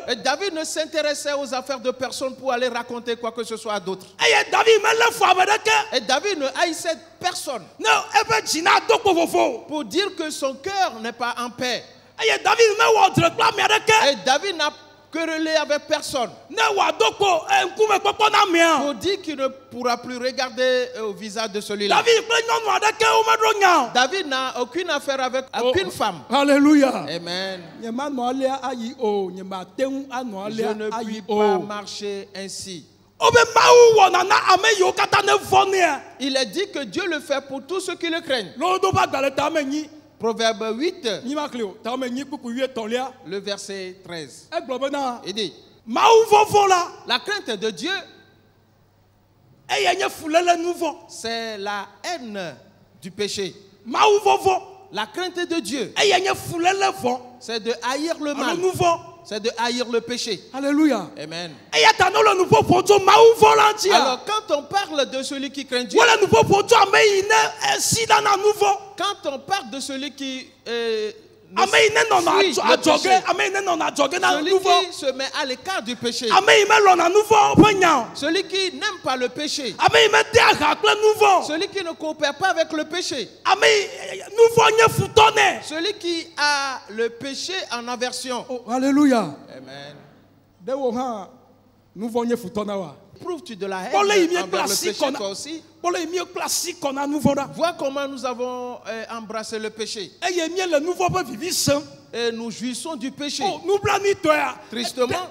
Et David ne s'intéressait aux affaires de personne pour aller raconter quoi que ce soit à d'autres. Et David ne haïssait personne pour dire que son cœur n'est pas en paix. Et David n'a querellé avec personne pour dire qu'il ne pourra plus regarder au visage de celui-là. David n'a aucune affaire avec aucune femme. Alléluia. Amen. Je ne puis pas marcher ainsi. Il est dit que Dieu le fait pour tous ceux qui le craignent. Proverbe 8, le verset 13. Il dit, la crainte de Dieu, c'est la haine du péché. La crainte de Dieu, c'est de haïr le mal. C'est de haïr le péché. Alléluia. Amen. Alors quand on parle de celui qui craint Dieu, quand on parle de celui qui celui qui se met à l'écart du péché, celui qui n'aime pas le péché, celui qui ne coopère pas avec le péché, celui qui a le péché en aversion. Oh, alléluia. Amen. Prouves-tu de la haine envers le péché toi aussi? Vois comment nous avons embrassé le péché. Et nous jouissons du péché. Tristement,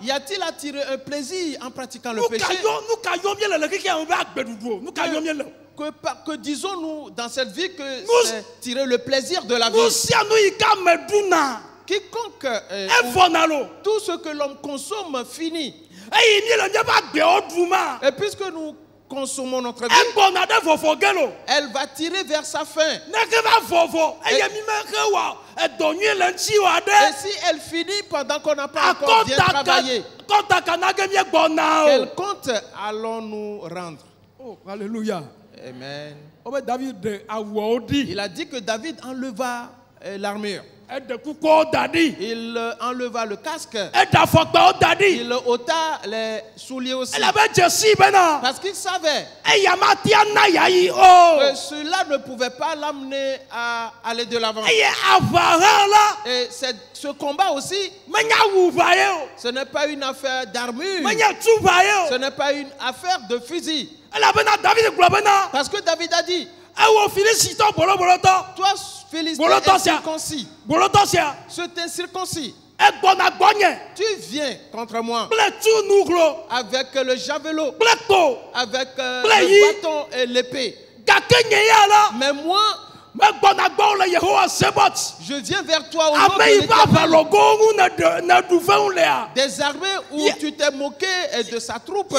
y a-t-il à tirer un plaisir en pratiquant le péché? Que disons-nous dans cette vie que c'est tirer le plaisir de la vie? Quiconque tout ce que l'homme consomme finit. Et puisque nous consommons notre vie, elle va tirer vers sa fin. Et si elle finit pendant qu'on n'a pas encore bien travaillé, quel compte allons-nous rendre? Oh, alléluia. Amen. Il a dit que David enleva l'armure. Il enleva le casque. Il ôta les souliers aussi. Parce qu'il savait que cela ne pouvait pas l'amener à aller de l'avant. Et ce combat aussi, ce n'est pas une affaire d'armure. Ce n'est pas une affaire de fusil. Parce que David a dit, toi, Philistin, est circoncis. C'est incirconcis. Tu viens contre moi avec le javelot, avec le bâton et l'épée. Mais moi, je viens vers toi au nom de l'Éternel, des armées où tu t'es moqué et de sa troupe. Je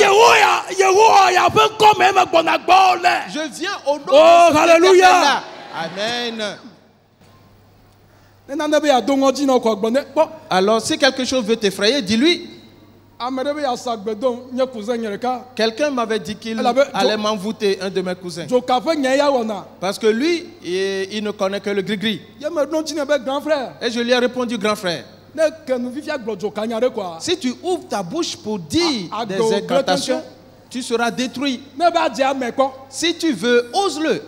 viens au nom de l'Éternel. Amen. Alors si quelque chose veut t'effrayer, dis-lui. Quelqu'un m'avait dit qu'il allait m'envoûter, un de mes cousins. Parce que lui, il ne connaît que le gris-gris. Et je lui ai répondu, grand frère, si tu ouvres ta bouche pour dire des incantations, tu seras détruit. Si tu veux, ose-le.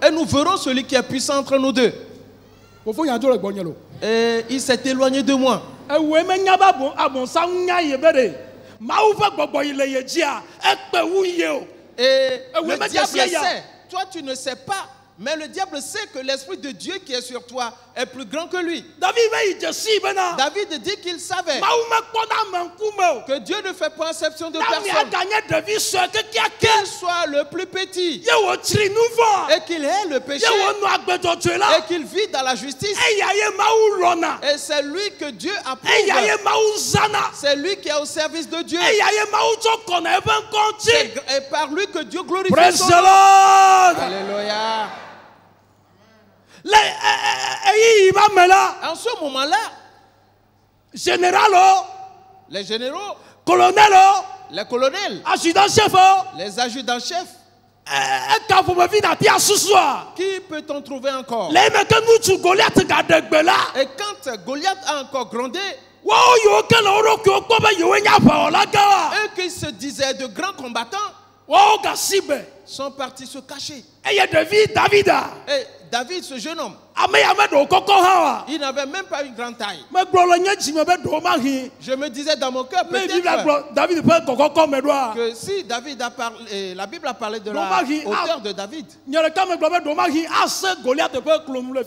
Et nous verrons celui qui est puissant entre nous deux. Et il s'est éloigné de moi. Et le diable sait. Toi, tu ne sais pas. Mais le diable sait que l'Esprit de Dieu qui est sur toi est plus grand que lui. David dit qu'il savait que Dieu ne fait pas exception de personne. Qu'il soit le plus petit et qu'il ait le péché et qu'il vit dans la justice. Et c'est lui que Dieu approuve. C'est lui qui est au service de Dieu. Et par lui que Dieu glorifie son nom. Alléluia. En ce moment-là, les généraux, les colonels, les adjudants-chefs, qui peut-on trouver encore? Et quand Goliath a encore grondé, eux qui se disaient de grands combattants sont partis se cacher. Et David, ce jeune homme, il n'avait même pas une grande taille. Je me disais dans mon cœur peut-être que si David a parlé, la Bible a parlé de la hauteur de David,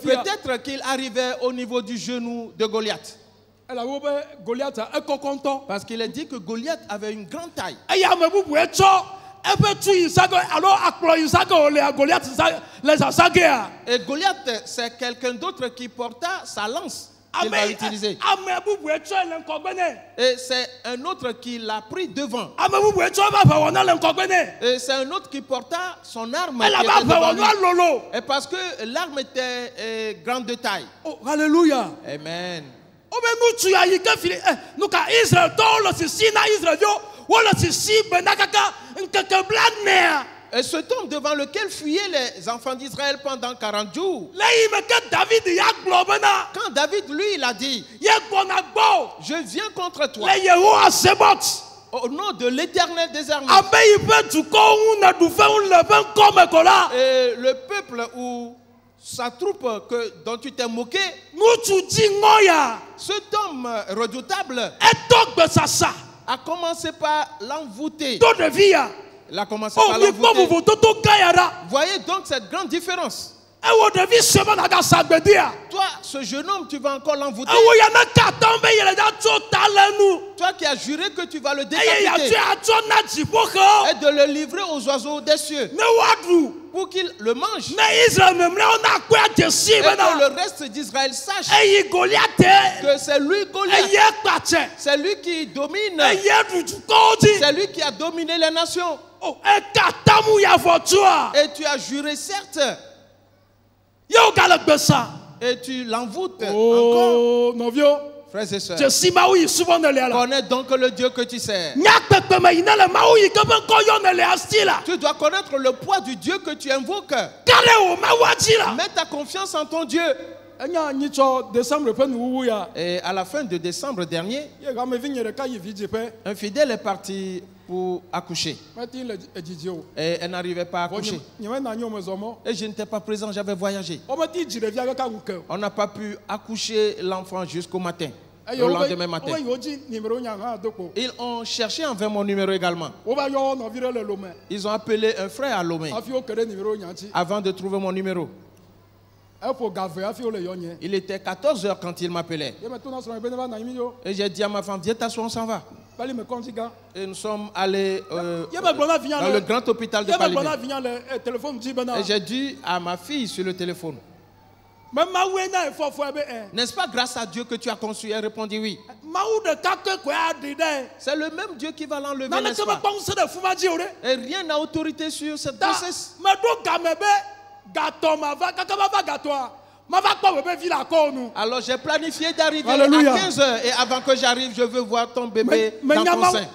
peut-être qu'il arrivait au niveau du genou de Goliath. Parce qu'il a dit que Goliath avait une grande taille. Et Goliath, c'est quelqu'un d'autre qui porta sa lance qu'il va utiliser. Et c'est un autre qui l'a pris devant. Et c'est un autre qui porta son arme qui était devant lui. Et parce que l'arme était grande de taille. Oh, alléluia. Amen. Et ce tombe devant lequel fuyaient les enfants d'Israël pendant 40 jours. Quand David, lui, il a dit, je viens contre toi. Au nom de l'Éternel des armées. Et le peuple ou sa troupe dont tu t'es moqué, cet homme redoutable a commencé par l'envoûter. Il a commencé par l'envoûter. Voyez donc cette grande différence. Toi, ce jeune homme, tu vas encore l'envoûter. Toi qui as juré que tu vas le décapiter et de le livrer aux oiseaux des cieux pour qu'il le mange. Et que le reste d'Israël sache que c'est lui Goliath. C'est lui qui domine. C'est lui qui a dominé les nations. Et tu as juré certes. Et tu l'envoûtes encore. Frères et sœurs, connais donc le Dieu que tu sers. Tu dois connaître le poids du Dieu que tu invoques. Mets ta confiance en ton Dieu. Et à la fin de décembre dernier, un fidèle est parti pour accoucher. Et elle n'arrivait pas à accoucher. Et je n'étais pas présent, j'avais voyagé. On n'a pas pu accoucher l'enfant jusqu'au matin. Le lendemain matin. Ils ont cherché envers mon numéro également. Ils ont appelé un frère à Lomé avant de trouver mon numéro. Il était 14 h quand il m'appelait. Et j'ai dit à ma femme, viens t'asseoir, on s'en va. Et nous sommes allés dans le grand hôpital de Palibé. Et j'ai dit à ma fille sur le téléphone, n'est-ce pas grâce à Dieu que tu as conçu? Elle répondit oui. C'est le même Dieu qui va l'enlever, n'est-ce pas? Et rien n'a autorité sur cette grossesse. Alors j'ai planifié d'arriver à 15 h et avant que j'arrive, je veux voir ton bébé dans ton sein.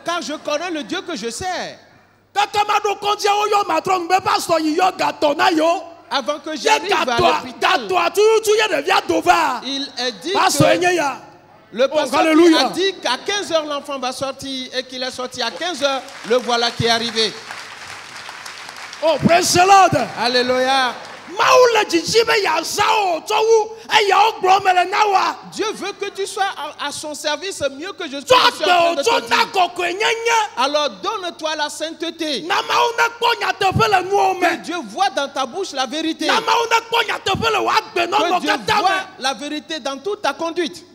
Car je connais le Dieu que je sers. Avant que j'arrive à l'hôpital, il est dit que le pasteur a dit qu'à 15 h l'enfant va sortir et qu'il est sorti à 15 h, le voilà qui est arrivé. Oh, praise the Lord. Alléluia. Dieu veut que tu sois à son service mieux que je suis en train de te dire. Alors donne-toi la sainteté. Que Dieu voit dans ta bouche la vérité. Que Dieu voit la vérité dans toute ta conduite.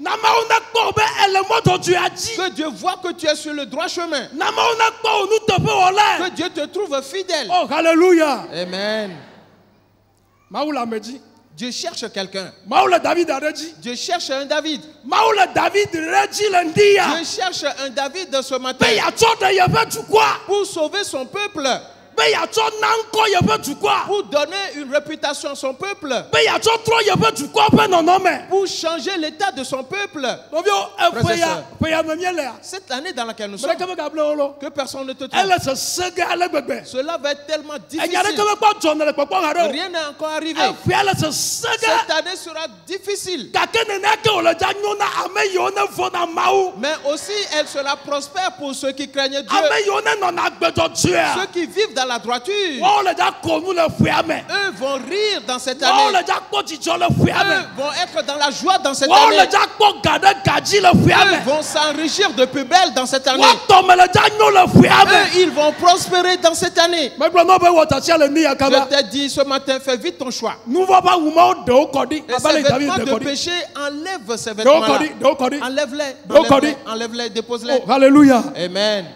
Que Dieu voit que tu es sur le droit chemin. Que Dieu te trouve fidèle. Oh, alléluia. Amen. Dieu cherche quelqu'un. Dieu cherche un David. Dieu cherche un David ce matin pour sauver son peuple. Pour donner une réputation à son peuple. Pour changer l'état de son peuple. Cette année dans laquelle nous sommes, que personne ne te trompe. Cela va être tellement difficile. Rien n'est encore arrivé. Cette année sera difficile. Mais aussi elle sera prospère pour ceux qui craignent Dieu. Ceux qui vivent dans la droiture. Eux vont rire dans cette année. Eux vont être dans la joie dans cette année. Eux vont s'enrichir de plus belle dans cette année. Eux, ils vont prospérer dans cette année. Je t'ai dit ce matin, fais vite ton choix. Et ces vêtements de péché, enlève ces vêtements-là. Enlève-les. Enlève-les, dépose-les. Oh, alléluia. Amen.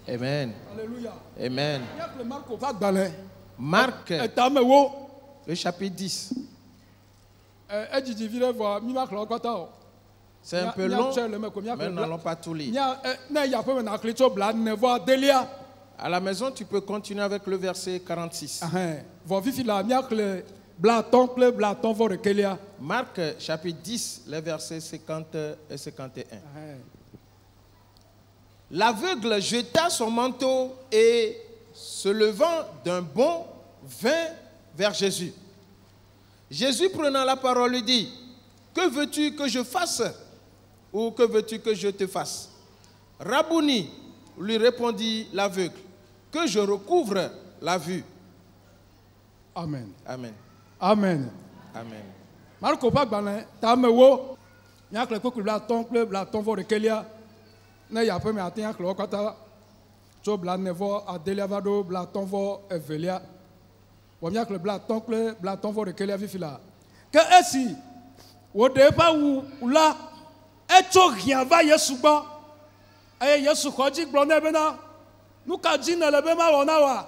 Amen. Alléluia. Amen. Marc, le chapitre 10. C'est un peu long, mais nous n'allons pas tout lire. À la maison, tu peux continuer avec le verset 46. Marc, chapitre 10, les versets 50 et 51. L'aveugle jeta son manteau et, se levant d'un bond, vint vers Jésus. Jésus, prenant la parole, lui dit, « Que veux-tu que je fasse? Ou que veux-tu que je te fasse? » « Rabouni, lui répondit l'aveugle, « Que je recouvre la vue. » Amen. Amen. Amen. Amen. Marco Pagbalin, Tamewo, Yak le Cocu Blaton, Blaton for the Kelia, Naya Pematia, Clocata, Joe Blanevo, Adelia Vado, Blaton for Evelia, Wamiak le Blaton for the Kelia Vifila. Que est-ce? Wodepa ou là, et rien va Yesuba, et Yesu Hodjik Blonebena, Nuka Jina le Bema Wonawa,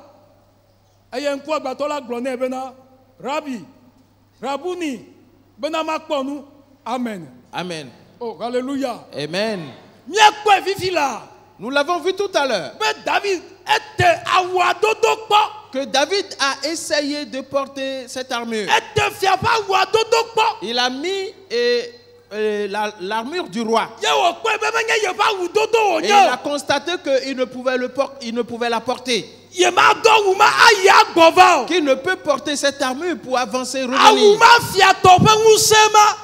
et un quoi batola Blonebena, Rabbi, Rabouni, Benamakponu, Amen. Amen. Oh, alléluia. Amen. Nous l'avons vu tout à l'heure. Que David a essayé de porter cette armure. Il a mis l'armure du roi. Et il a constaté qu'il ne pouvait la porter. Qu'il ne peut porter cette armure pour avancer, revenir.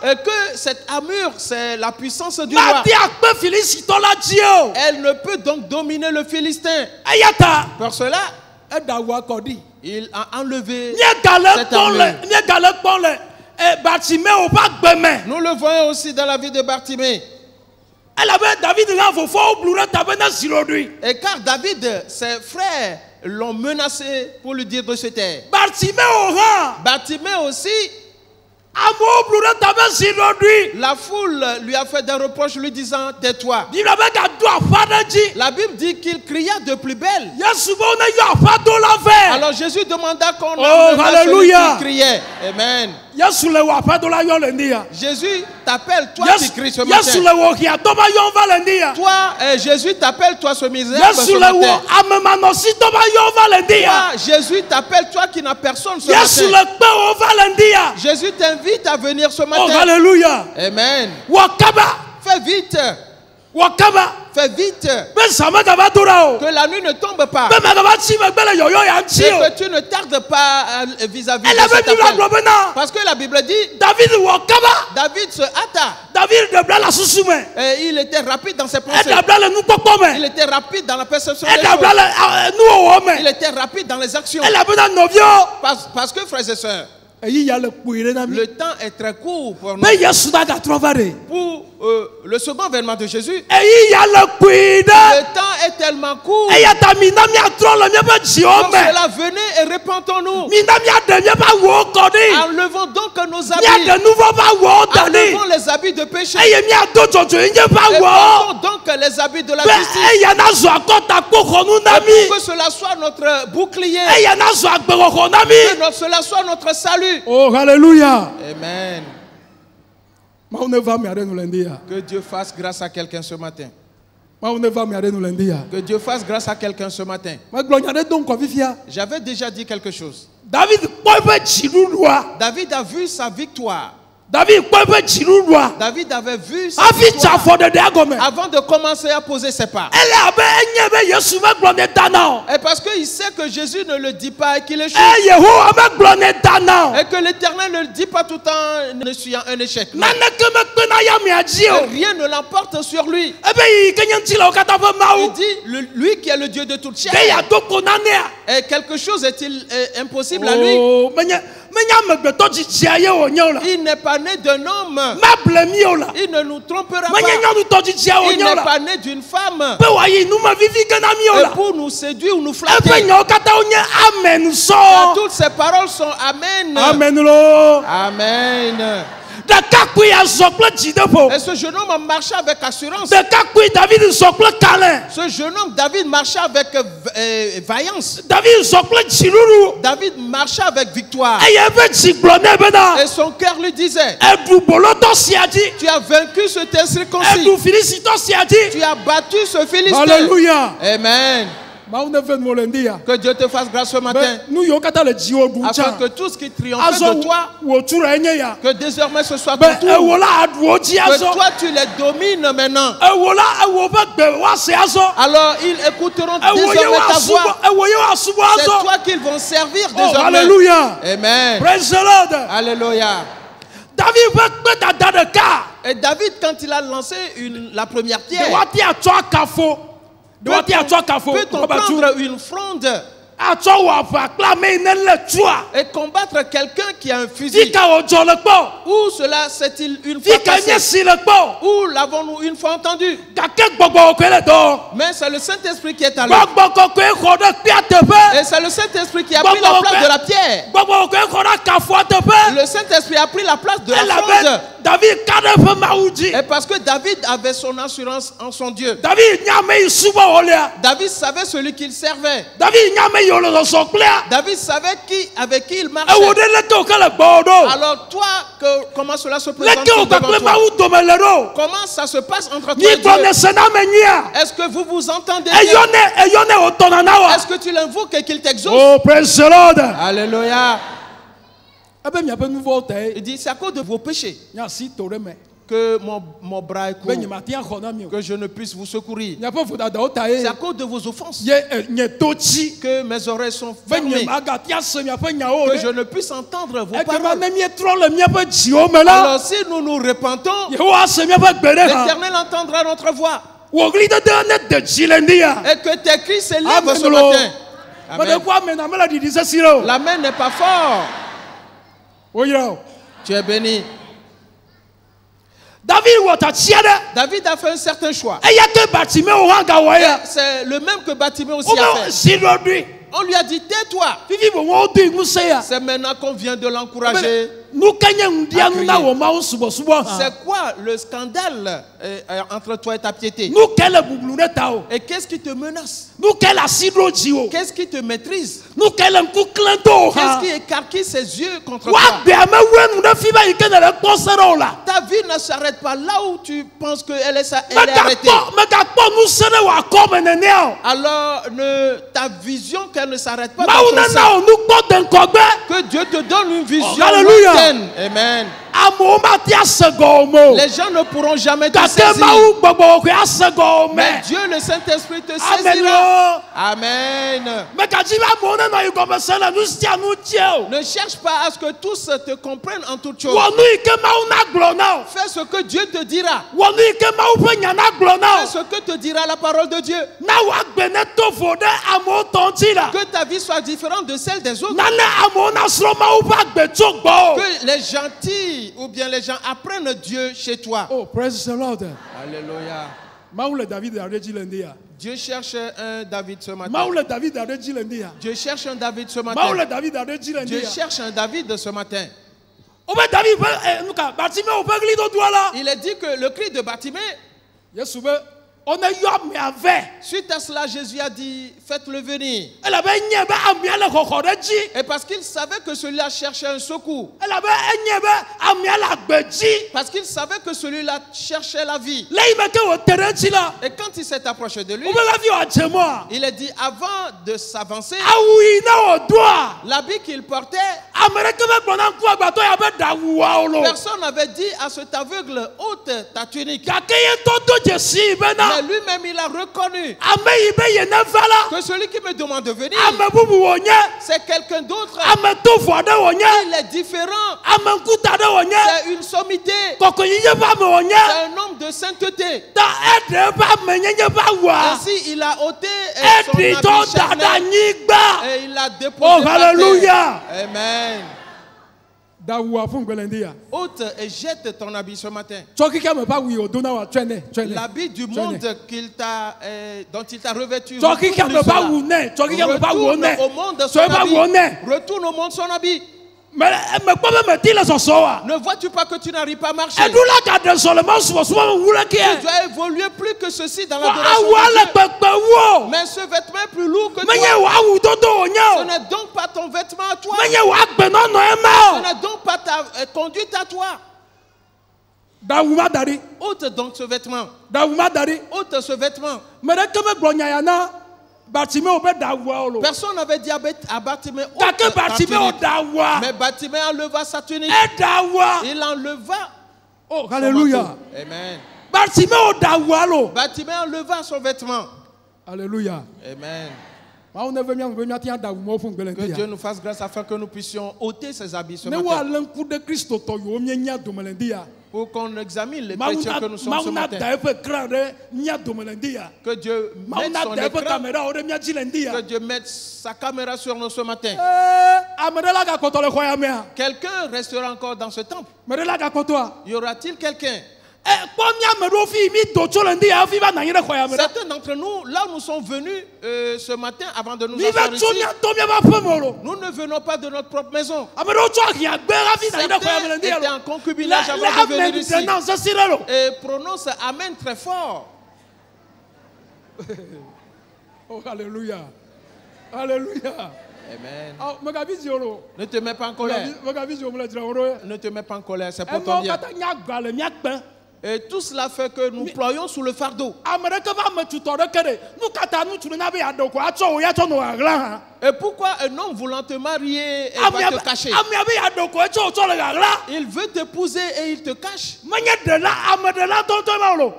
Et que cette armure, c'est la puissance du roi. Elle ne peut donc dominer le Philistin. Pour cela, il a enlevé cette armure. Nous le voyons aussi dans la vie de Bartimée. Et car David, ses frères l'ont menacé pour lui dire de se taire. Bartimée aussi, la foule lui a fait des reproches lui disant tais-toi. La Bible dit qu'il cria de plus belle. Alors Jésus demanda qu'on celui qui criait. Amen. Jésus t'appelle, toi qui cries ce matin. Toi, Jésus t'appelle, toi ce misère ce matin. Toi, Jésus t'appelle, toi qui n'as personne ce matin. Jésus t'invite à venir ce matin. Oh, alléluia. Amen. Fais vite. fais vite. Que la nuit ne tombe pas. Et que tu ne tardes pas vis-à-vis de cet appel. Parce que la Bible dit, David se hâta. Et il était rapide dans ses pensées. Il était rapide dans la perception des choses. Il était rapide dans les actions. Parce que, frères et sœurs, le temps est très court pour nous. Pour le second avènement de Jésus, le temps est tellement court. Donc cela, venez et répandons-nous. Enlevons donc nos habits. Enlevons les habits de péché. Et portons donc les habits de la justice. Et pour que cela soit notre bouclier. Que cela soit notre salut. Oh, alléluia. Amen. Que Dieu fasse grâce à quelqu'un ce matin. Que Dieu fasse grâce à quelqu'un ce matin. J'avais déjà dit quelque chose. David a vu sa victoire. David avait vu sa victoire avant de commencer à poser ses pas. Et parce qu'il sait que Jésus ne le dit pas et qu'il échoue. Et que l'Éternel ne le dit pas tout en essuyant un échec. Non. Et rien ne l'emporte sur lui. Il dit, lui qui est le Dieu de toute chair. Et quelque chose est-il impossible à lui? Il n'est pas né d'un homme. Il ne nous trompera pas. Il n'est pas né d'une femme. Et pour nous séduire ou nous flatter. Toutes ces paroles sont Amen. Amen. Et ce jeune homme marchait avec assurance. Ce jeune homme, David, marchait avec vaillance. David marchait avec victoire. Et son cœur lui disait, tu as vaincu ce circoncis. Tu as battu ce Philistin. Alléluia. Amen. Que Dieu te fasse grâce ce matin. Afin que tout ce qui triomphe de toi, que désormais ce soit ton tour. Que toi tu les domines maintenant. Alors ils écouteront désormais ta voix. C'est toi qu'ils vont servir désormais. Alléluia. Amen. Praise the Lord. Alléluia. Et David, quand il a lancé la première pierre, peut-on prendre une fronde et combattre quelqu'un qui a un fusil? Ou cela c'est-il une fois passé? Ou l'avons-nous une fois entendu? Mais c'est le Saint-Esprit qui est à l'œuvre. Et c'est le Saint-Esprit qui a pris la place de la pierre. Le Saint-Esprit a pris la place de la fronde. Et parce que David avait son assurance en son Dieu. David savait celui qu'il servait. David savait avec qui il marchait. Alors toi, comment cela se présente devant toi? Comment ça se passe entre toi et Dieu? Est-ce que vous vous entendez bien? Est-ce que tu l'invoques et qu'il t'exauce? Oh, praise the Lord. Alléluia. Il dit, c'est à cause de vos péchés que mon bras est court, que je ne puisse vous secourir. C'est à cause de vos offenses que mes oreilles sont fermées, que je ne puisse entendre vos paroles. Alors si nous nous repentons, l'Éternel entendra notre voix. Et que tes cris s'élèvent ce matin. Amen. La main n'est pas forte. Tu es béni. David a fait un certain choix. C'est le même que Bartimée aussi a fait. On lui a dit, tais-toi. C'est maintenant qu'on vient de l'encourager. C'est quoi le scandale entre toi et ta piété? Et qu'est-ce qui te menace? Qu'est-ce qui te maîtrise? Qu'est-ce qui écarquille ses yeux contre toi? Ta vie ne s'arrête pas là où tu penses qu'elle est arrêtée. Alors ta vision qu'elle ne s'arrête pas dans ton sein. Que Dieu te donne une vision lointaine. Amen. Les gens ne pourront jamais te saisir. Mais Dieu, le Saint-Esprit, te saisira. Amen. Ne cherche pas à ce que tous te comprennent en toutes choses. Fais ce que Dieu te dira. Fais ce que te dira la parole de Dieu. Que ta vie soit différente de celle des autres. Que les gentils ou bien les gens apprennent Dieu chez toi. Oh, praise the Lord. Alléluia. Dieu cherche un David ce matin. Dieu cherche un David ce matin. Dieu cherche un David ce matin. Il est dit que le cri de Bartimée, suite à cela, Jésus a dit, faites-le venir. Et parce qu'il savait que celui-là cherchait un secours. Parce qu'il savait que celui-là cherchait la vie. Et quand il s'est approché de lui, il a dit, avant de s'avancer, l'habit qu'il portait, personne n'avait dit à cet aveugle, ôte ta tunique. Mais lui-même, il a reconnu que celui qui me demande de venir, c'est quelqu'un d'autre. Il est différent. C'est une sommité. C'est un homme de sainteté. Ainsi, il a ôté son habit charnel et il a déposé par terre. Amen. Ôte et jette ton habit ce matin. L'habit du monde dont il t'a revêtu. Retourne au monde son habit. Retourne au monde son habit. Ne vois-tu pas que tu n'arrives pas à marcher? Tu dois évoluer plus que ceci dans l'adoration de Dieu. Mais ce vêtement est plus lourd que toi. Ce n'est donc pas ton vêtement à toi. Ce n'est donc pas ta conduite à toi. Ôte donc ce vêtement. Ôte ce vêtement. Personne n'avait dit à Bartimée, mais Bartimée enleva sa tunique. Il enleva. Oh, alléluia. Amen. Bartimée enleva son vêtement. Alléluia. Amen. Que Dieu nous fasse grâce afin que nous puissions ôter ses habits ce matin. Pour qu'on examine les chrétiens que nous sommes ce matin. Que Dieu mette son écran, que Dieu mette sa caméra sur nous ce matin. Quelqu'un restera encore dans ce temple. Y aura-t-il quelqu'un? Certains d'entre nous, là où nous sommes venus ce matin avant de nous asseoir ici, nous ne venons pas de notre propre maison. Certains étaient en concubinage avant de venir ici et prononcent Amen très fort. Oh, alléluia. Alléluia. Amen. Ne Ne te mets pas en colère. Ne te mets pas en colère, c'est pour ton bien. Et tout cela fait que nous ployons sous le fardeau. Et pourquoi un homme voulant te marier va te cacher? Il veut t'épouser et il te cache.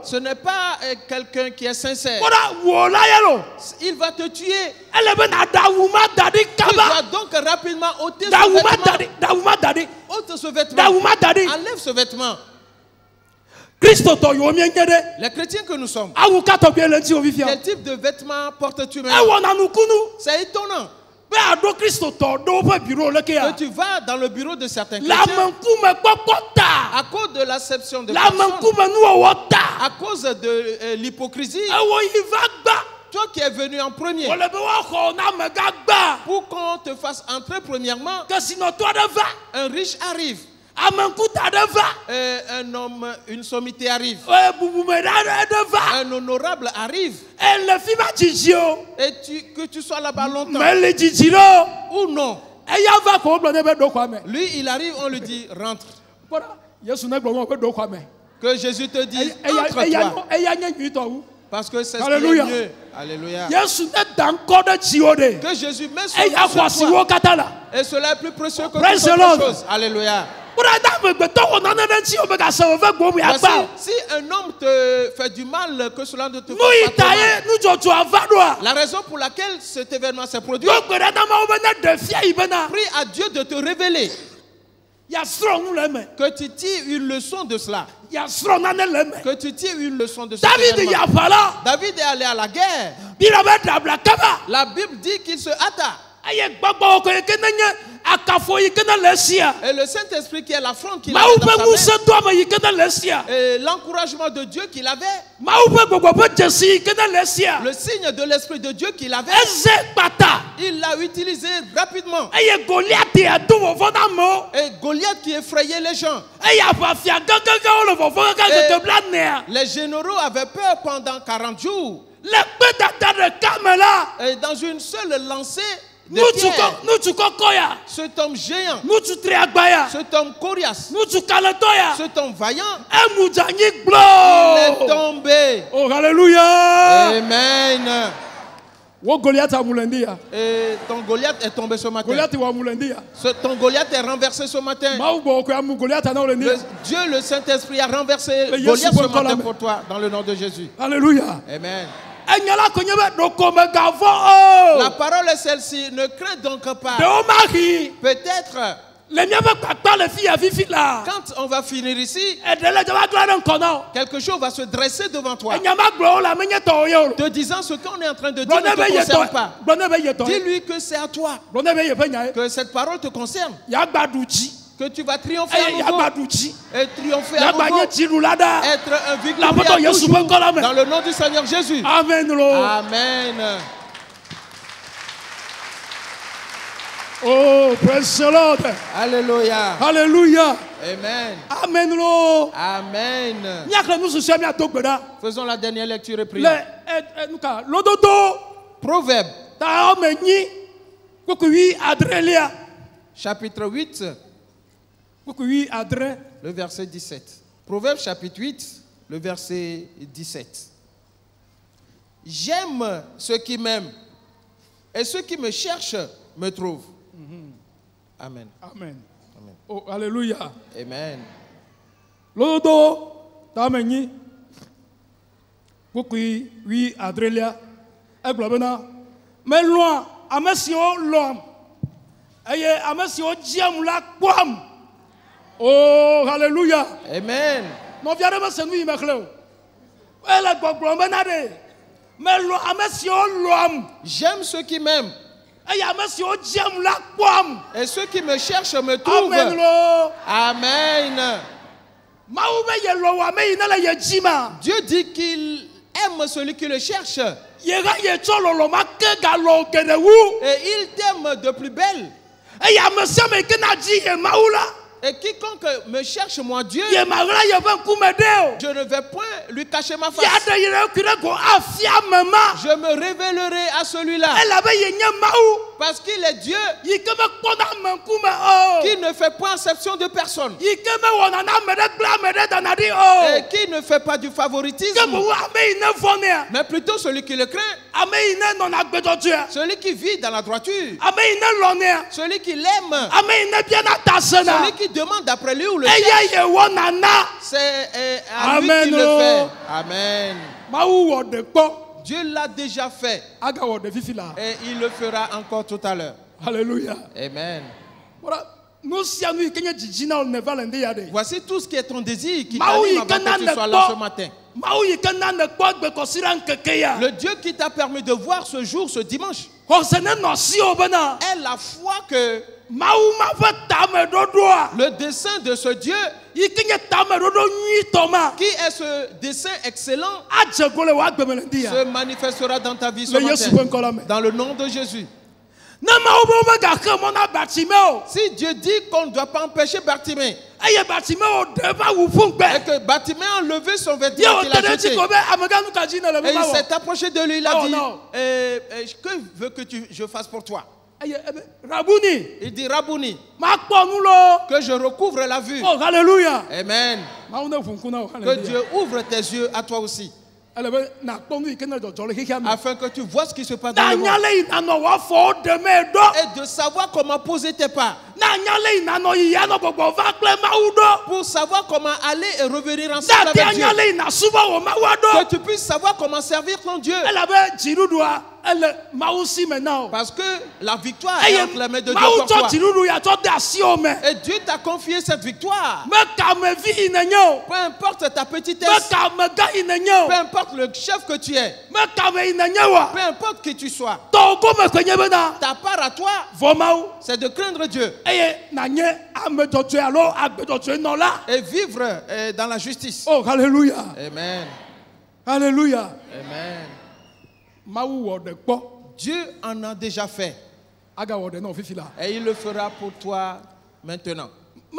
Ce n'est pas quelqu'un qui est sincère. Il va te tuer. Tu dois donc rapidement ôter ce vêtement. Ôte ce vêtement. Enlève ce vêtement. Les chrétiens que nous sommes, quel type de vêtements portes-tu maintenant? C'est étonnant. Que tu vas dans le bureau de certains chrétiens à cause de l'acception de personnes, à cause de l'hypocrisie. Toi qui es venu en premier, pour qu'on te fasse entrer premièrement, un riche arrive. Un homme, une sommité arrive. Un honorable arrive. Et que tu sois là-bas longtemps ou non, lui il arrive, on lui dit rentre. Que Jésus te dise entre-toi. Parce que c'est ce qui est mieux. Alléluia. Que Jésus met son nom sur toi. Et cela est plus précieux que toute autre chose. Alléluia. Voici, si un homme te fait du mal, que cela ne te fasse pas mal. La raison pour laquelle cet événement s'est produit, prie à Dieu de te révéler que tu tires une leçon de cela. Que tu tires une leçon de cela. David est allé à la guerre. La Bible dit qu'il se hâta. Et le Saint-Esprit qui est la fronde qu'il avait dans sa main, et l'encouragement de Dieu qu'il avait, le signe de l'Esprit de Dieu qu'il avait, il l'a utilisé rapidement. Et Goliath qui effrayait les gens. Et les généraux avaient peur pendant 40 jours. Et dans une seule lancée, cet homme géant, cet homme coriace, cet homme vaillant, il est tombé. Oh, alléluia. Amen. Et ton Goliath est tombé ce matin. Ton Goliath est renversé ce matin. Dieu, le Saint-Esprit, a renversé Goliath ce matin pour toi, dans le nom de Jésus. Alléluia. Amen. La parole est celle-ci. Ne crains donc pas. Peut-être quand on va finir ici, quelque chose va se dresser devant toi, te disant ce qu'on est en train de dire ne te concerne pas. Dis-lui que c'est à toi, que cette parole te concerne, que tu vas triompher à nouveau, et triompher à nouveau, être un victorieux dans le nom du Seigneur Jésus. Amen. Amen. Oh, praise the Lord. Alléluia. Alléluia. Amen. Amen. Amen. Faisons la dernière lecture et prière. Proverbe. Chapitre 8. Le verset 17. Proverbe chapitre 8, le verset 17. J'aime ceux qui m'aiment, et ceux qui me cherchent me trouvent. Amen. Amen. Amen. Oh, alléluia. Amen. Lodo tameni bukui wi adrelia eglobena melwa amesio lom eye amesio jiam la kwam. Oh, alléluia. Amen. Mon viare me senu imekleo ele gbogbo menade melwa amesio lom. J'aime ceux qui m'aiment, et ceux qui me cherchent me trouvent. Amen. Dieu dit qu'il aime celui qui le cherche. Et il t'aime de plus belle. Et quiconque me cherche, moi Dieu, je ne vais point lui cacher ma face. Je me révélerai à celui-là. Parce qu'il est Dieu qui ne fait pas exception de personne. Et qui ne fait pas du favoritisme. Mais plutôt celui qui le craint. Celui qui vit dans la droiture. Celui qui l'aime. Celui qui demande d'après lui ou le cherche. C'est à lui qu'il le fait. Amen. Dieu l'a déjà fait. Et il le fera encore tout à l'heure. Alléluia. Amen. Voici tout ce qui est ton désir qui t'anime avant que tu sois là ce matin. Le Dieu qui t'a permis de voir ce jour, ce dimanche, est la foi que le dessein de ce Dieu, qui est ce dessein excellent, se manifestera dans ta vie ce matin. Dans le nom de Jésus. Si Dieu dit qu'on ne doit pas empêcher Bartimée, et que Bartimée a enlevé son vêtement qu'il a jeté, et il s'est approché de lui, il a dit, que veux que je fasse pour toi? Il dit, Rabouni, que je recouvre la vue. Oh, alléluia. Amen. Que Dieu ouvre tes yeux à toi aussi. afin que tu vois ce qui se passe dans le monde et de savoir comment poser tes pas, pour savoir comment aller et revenir ensemble avec Dieu, que tu puisses savoir comment servir ton Dieu. Parce que la victoire est entre les mains de Dieu pour toi. Et Dieu t'a confié cette victoire. Peu importe ta petitesse, peu importe le chef que tu es, peu importe qui tu sois, ta part à toi, c'est de craindre Dieu et vivre dans la justice. Oh, alléluia. Amen. Alléluia. Amen. Dieu en a déjà fait. Et il le fera pour toi maintenant. Il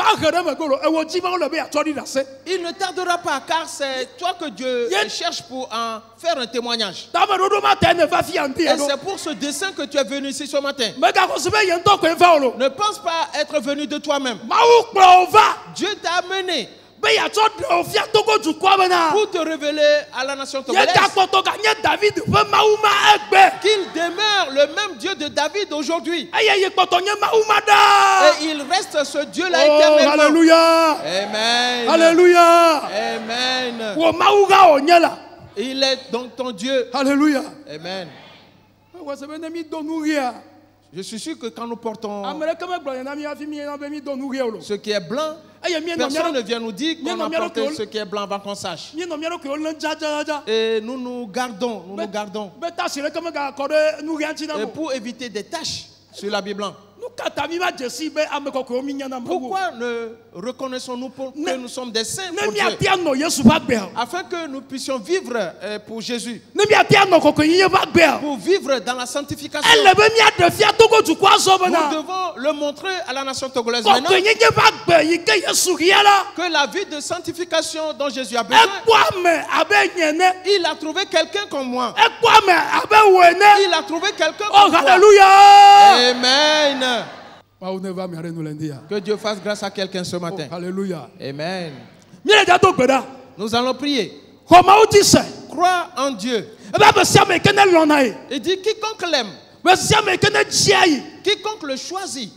ne tardera pas, car c'est toi que Dieu cherche pour en faire un témoignage. Et c'est pour ce dessein que tu es venu ici ce matin. Ne pense pas être venu de toi-même. Dieu t'a amené pour te révéler à la nation togolaise qu'il demeure le même Dieu de David aujourd'hui. Et il reste ce Dieu-là éternellement. Alléluia. Amen. Alléluia. Amen. Il est donc ton Dieu. Alléluia. Amen. Je suis sûr que quand nous portons ce qui est blanc, personne ne vient nous dire qu'on a porté ce qui est blanc avant qu'on sache. Et nous gardons. Et pour éviter des taches sur l'habit blanc. Pourquoi ne reconnaissons-nous que nous sommes des saints pour Dieu, afin que nous puissions vivre pour Jésus, pour vivre dans la sanctification. Nous devons le montrer à la nation togolaise maintenant que la vie de sanctification dont Jésus a besoin, il a trouvé quelqu'un comme moi. Il a trouvé quelqu'un comme moi. Amen. Que Dieu fasse grâce à quelqu'un ce matin. Oh, alléluia. Amen. Nous allons prier. Crois en Dieu. Il dit quiconque l'aime, quiconque le choisit,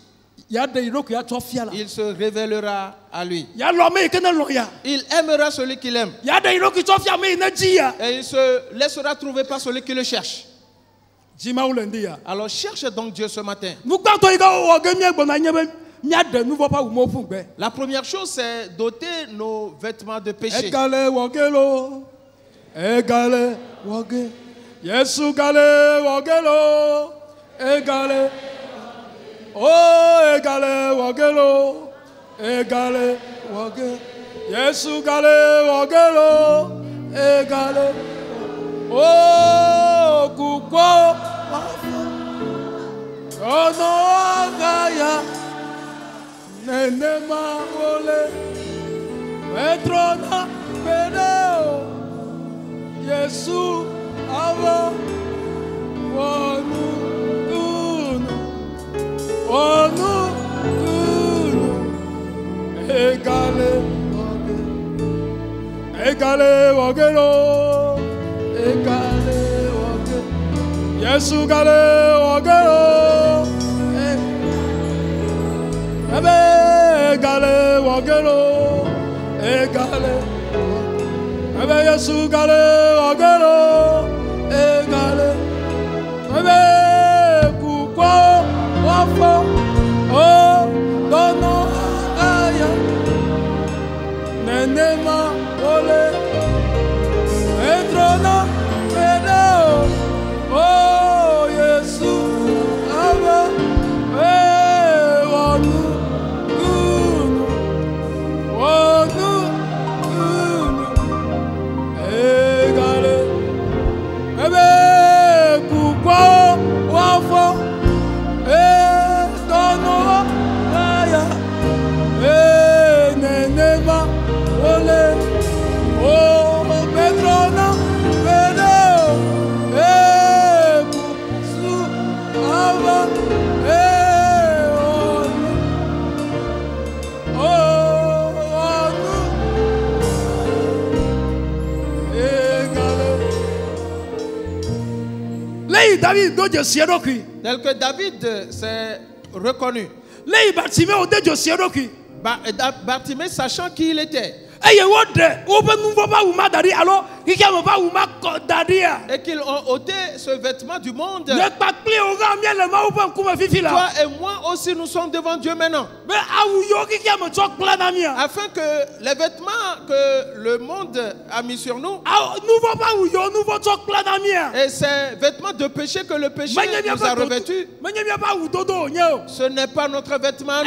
il se révélera à lui. Il aimera celui qu'il aime. Et il se laissera trouver par celui qui le cherche. Alors cherche donc Dieu ce matin. La première chose, c'est d'ôter nos vêtements de péché. Oh, pourquoi oh non, Gaïa, Nenema Ole, Petrona, Pedeo, Yesu, Ava, Onu, Egale, Wagelo, Egale, Wagelo, Yesu, Gale, Wagelo, Egale, Wagelo, Egale, Yesu, Gale, Wagelo, Egale, Kukwa, Wafo, Oh, Dono, Aya, Nenema, Ole, Petrona, Pedeo, Oh, Yesu, Ava, Egale, tel que David s'est reconnu. Bartimée sachant qui il était. Et qu'ils ont ôté ce vêtement du monde. Toi et moi aussi nous sommes devant Dieu maintenant. Afin que les vêtements que le monde a mis sur nous et ces vêtements de péché que le péché nous a revêtus, ce n'est pas notre vêtement.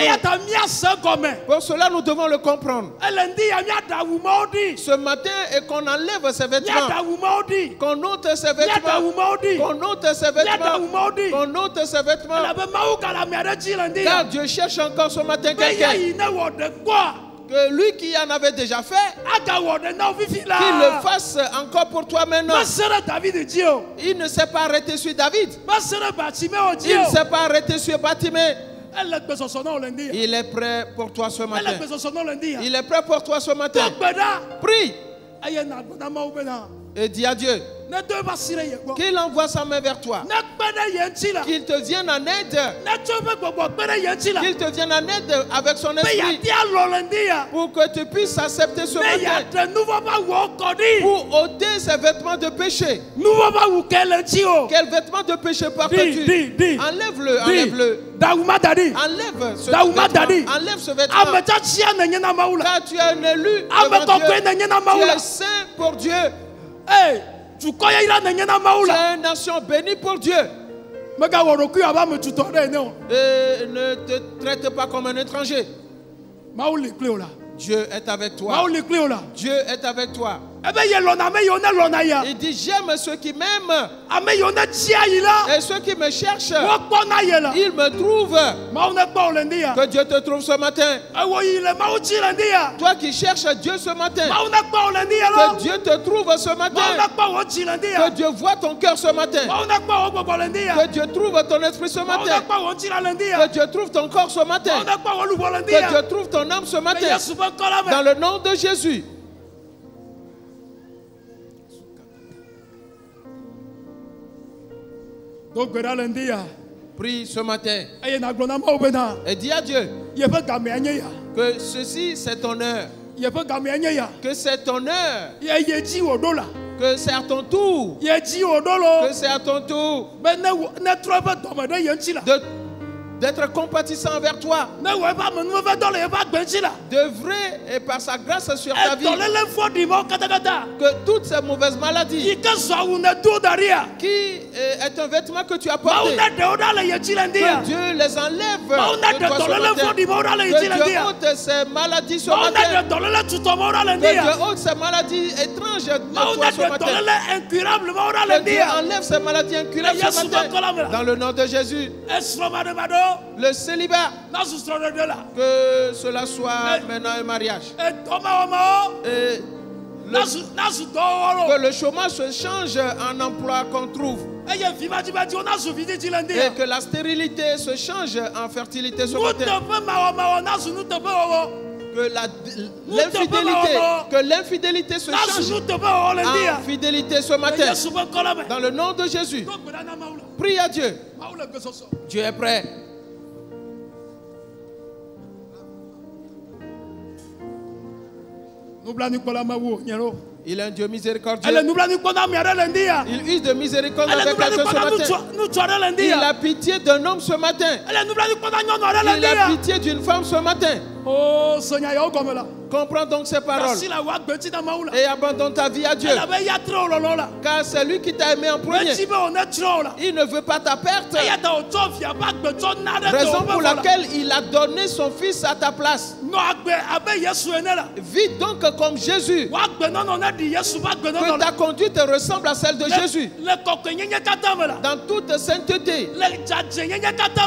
Pour cela nous devons le comprendre. Ce matin, et qu'on enlève ces vêtements, qu'on ôte ces vêtements, qu'on ôte ces vêtements, qu'on ôte ces vêtements. Car Dieu cherche encore ce matin quelqu'un. Que lui qui en avait déjà fait, qu'il le fasse encore pour toi maintenant. Il ne s'est pas arrêté sur David. Il ne s'est pas arrêté sur Bartimée. Il est prêt pour toi ce matin. Il est prêt pour toi ce matin. Prie et dis à Dieu qu'il envoie sa main vers toi, qu'il te vienne en aide, qu'il te vienne en aide avec son esprit, pour que tu puisses accepter ce matin, pour ôter ces vêtements de péché. Quel vêtement de péché portes-tu? Enlève-le, enlève-le. Enlève ce vêtement. Enlève ce vêtement. Car tu es un élu devant Dieu. Tu es saint pour Dieu. Tu es une nation bénie pour Dieu. Et ne te traite pas comme un étranger. Dieu est avec toi. Dieu est avec toi. Il dit j'aime ceux qui m'aiment et ceux qui me cherchent, ils me trouvent. Que Dieu te trouve ce matin. Toi qui cherches Dieu ce matin, que Dieu te trouve ce matin. Que Dieu voit ton cœur ce matin. Que Dieu trouve ton esprit ce matin. Que Dieu trouve ton corps ce matin. Que Dieu trouve ton âme ce matin. Dans le nom de Jésus. Prie ce matin et dis à Dieu que ceci c'est ton heure, que c'est ton heure, que c'est à ton tour, que c'est à ton tour d'être compatissant envers toi, d'œuvrer et par sa grâce sur ta vie, que toutes ces mauvaises maladies qui est un vêtement que tu as porté, que Dieu les enlève de toi ce matin, que Dieu ôte ces maladies ce matin, que Dieu ôte ces maladies étranges de toi ce matin, que Dieu enlève ces maladies incurables ce matin, dans le nom de Jésus. Le célibat, que cela soit maintenant un mariage. Et que le chômage se change en emploi qu'on trouve. Et que la stérilité se change en fertilité ce matin. Que l'infidélité se change en fidélité ce matin. Dans le nom de Jésus. Prie à Dieu. Dieu est prêt. Il est un Dieu miséricordieux. Il use de miséricorde avec quelqu'un ce matin. Il a pitié d'un homme ce matin. Il a pitié d'une femme ce matin. Oh Seigneur, comprends donc ces paroles et abandonne ta vie à Dieu. Car c'est lui qui t'a aimé en premier. Il ne veut pas ta perte. Raison pour laquelle il a donné son fils à ta place. Vis donc comme Jésus. Que ta conduite ressemble à celle de Jésus. Dans toute sainteté.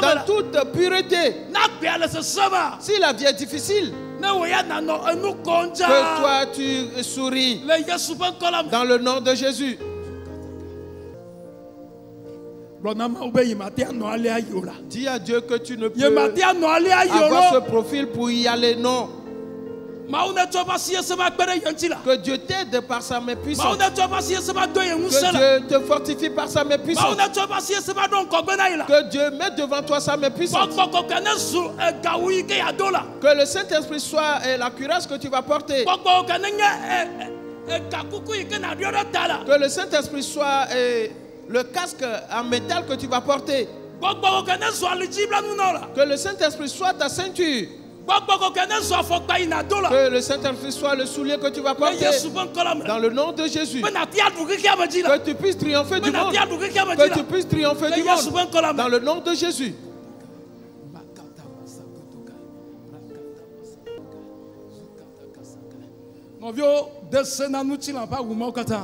Dans toute pureté. Si la vie est difficile, que toi tu souris dans le nom de Jésus. Dis à Dieu que tu ne peux avoir ce profil pour y aller, non. Que Dieu t'aide par sa main puissante. Que Dieu te fortifie par sa main puissante. Que Dieu mette devant toi sa main puissante. Que le Saint-Esprit soit la cuirasse que tu vas porter. Que le Saint-Esprit soit le casque en métal que tu vas porter. Que le Saint-Esprit soit ta ceinture. Que le Saint-Esprit soit le soulier que tu vas porter. Dans le nom de Jésus. Que tu puisses triompher du monde. Que tu puisses triompher du monde. Dans le nom de Jésus.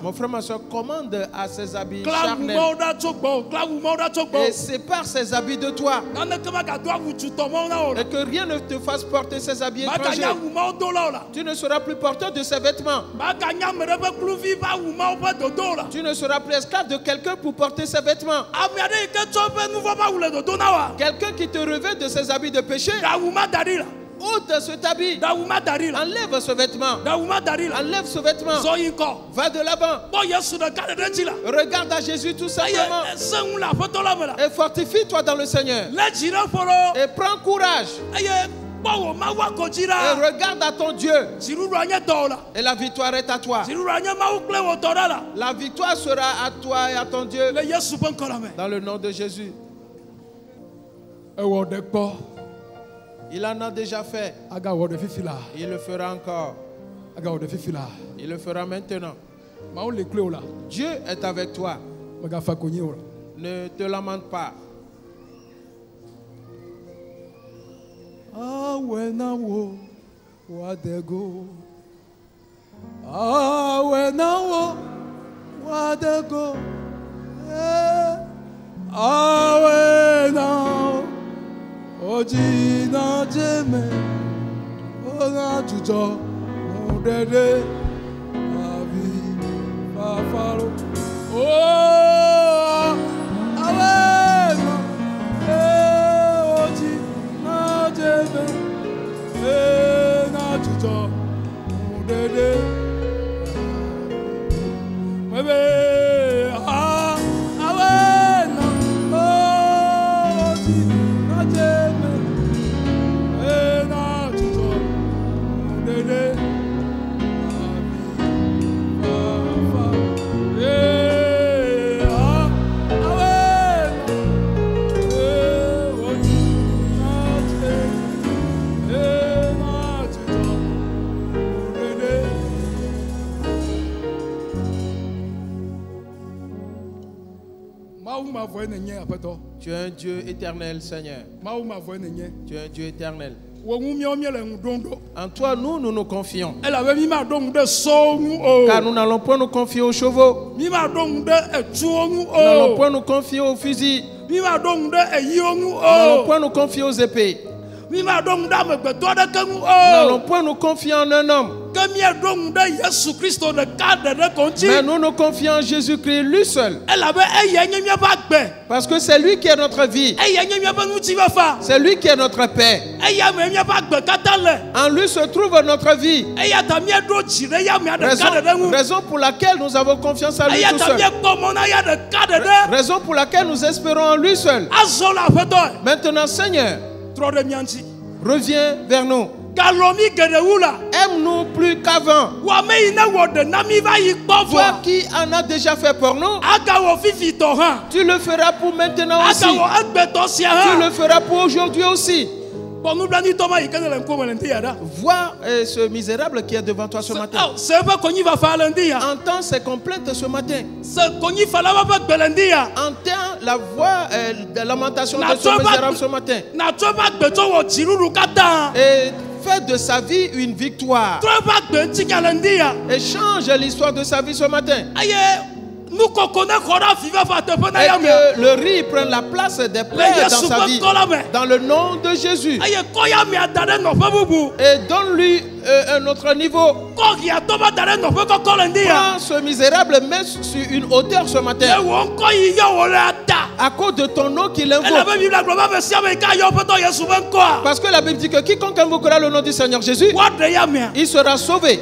Mon frère, ma soeur, commande à ses habits charnels et sépare ses habits de toi. Et que rien ne te fasse porter ses habits étrangers. Tu ne seras plus porteur de ses vêtements. Tu ne seras plus esclave de quelqu'un pour porter ses vêtements. Quelqu'un qui te revêt de ses habits de péché. Ôte cet habit. Enlève ce vêtement. Enlève ce vêtement. Va de l'avant. Regarde à Jésus tout simplement. Et fortifie-toi dans le Seigneur. Et prends courage. Et regarde à ton Dieu. Et la victoire est à toi. La victoire sera à toi et à ton Dieu. Dans le nom de Jésus. Il en a déjà fait. Il le fera encore. Il le fera maintenant. Dieu est avec toi. Ne te lamente pas. Ojina jeme, ona tujo, mudede, avi, fafaro. Oh, awena, ojina jeme, ona tujo, mudede, mebe, awena, ojina jeme. Tu es un Dieu éternel, Seigneur. Tu es un Dieu éternel. En toi, nous nous confions. Car nous n'allons pas nous confier aux chevaux. Nous n'allons pas nous confier aux fusils. Nous n'allons pas nous confier aux épées. Nous n'allons pas nous confier en un homme. Mais nous nous confions en Jésus-Christ lui seul. Parce que c'est lui qui est notre vie. C'est lui qui est notre paix. En lui se trouve notre vie. Raison pour laquelle nous avons confiance en lui tout seul. Raison pour laquelle nous espérons en lui seul. Maintenant, Seigneur, reviens vers nous. Aime-nous plus qu'avant. Toi qui en as déjà fait pour nous, tu le feras pour maintenant aussi. Tu le feras pour aujourd'hui aussi. Vois ce misérable qui est devant toi ce matin. Entends ses complaintes ce matin. Entends la voix de lamentation de ce misérable ce matin. Et fais de sa vie une victoire. Et change l'histoire de sa vie ce matin. nous connaissons et que le riz prenne la place des plaies dans sa vie. Dans le nom de Jésus. Et donne-lui un autre niveau. Prends ce misérable, mets sur une hauteur ce matin. À cause de ton nom qu'il invoque. Parce que la Bible dit que quiconque invoquera le nom du Seigneur Jésus, il sera sauvé.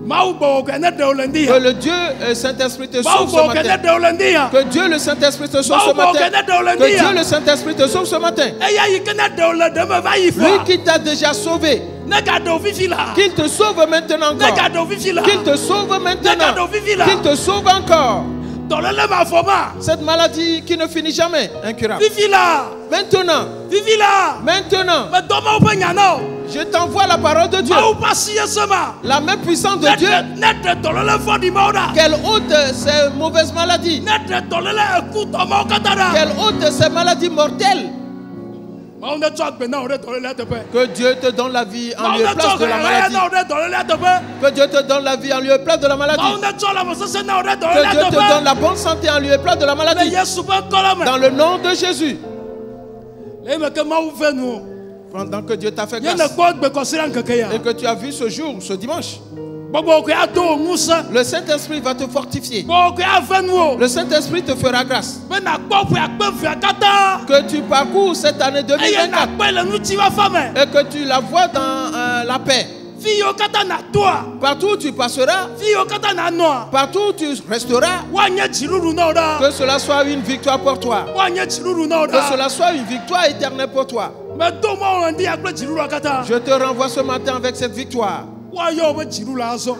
Que le Dieu Saint-Esprit te sauve ce matin. Que Dieu le Saint-Esprit te sauve ce matin. Que Dieu le Saint-Esprit te sauve ce matin. Lui qui t'a déjà sauvé, qu'il te sauve maintenant encore. Qu'il te sauve maintenant. Qu'il te sauve encore. Cette maladie qui ne finit jamais, incurable. Maintenant, je t'envoie la parole de Dieu. La main puissante de Dieu. Qu'elle ôte ces mauvaises maladies. Qu'elle ôte ces maladies mortelles. Que Dieu te donne la vie en lieu et place de la maladie. Que Dieu te donne la vie en lieu et place de la maladie. Que Dieu te donne la bonne santé en lieu et place de la maladie. Dans le nom de Jésus. Pendant que Dieu t'a fait grâce et que tu as vu ce jour, ce dimanche, le Saint-Esprit va te fortifier. Le Saint-Esprit te fera grâce. Que tu parcours cette année 2024 et que tu la vois dans la paix. Partout où tu passeras, partout où tu resteras, que cela soit une victoire pour toi. Que cela soit une victoire éternelle pour toi. Je te renvoie ce matin avec cette victoire.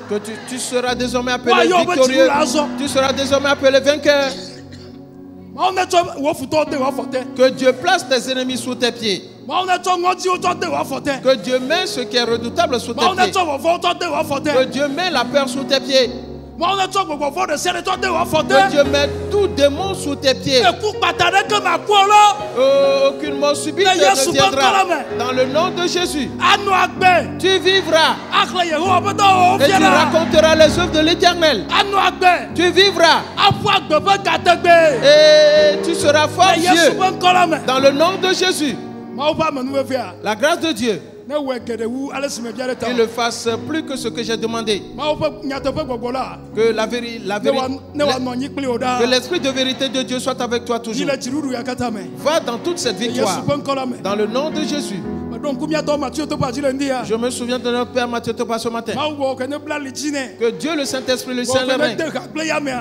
Que tu seras désormais appelé victorieux. Tu seras désormais appelé vainqueur. Que Dieu place tes ennemis sous tes pieds. Que Dieu met ce qui est redoutable sous tes pieds. Que Dieu met la peur sous tes pieds. Que Dieu met tout démon sous tes pieds. Aucune mort subite ne viendra. Dans le nom de Jésus. Tu vivras. Et tu raconteras les œuvres de l'Éternel. Tu vivras. Et tu seras fort Dieu. Dans le nom de Jésus. La grâce de Dieu. Qu'il ne fasse plus que ce que j'ai demandé. Que que l'esprit de vérité de Dieu soit avec toi toujours. Va dans toute cette victoire. Dans le nom de Jésus. Je me souviens de notre Père Mathieu Topa ce matin. Que Dieu le Saint-Esprit le Saint les mains.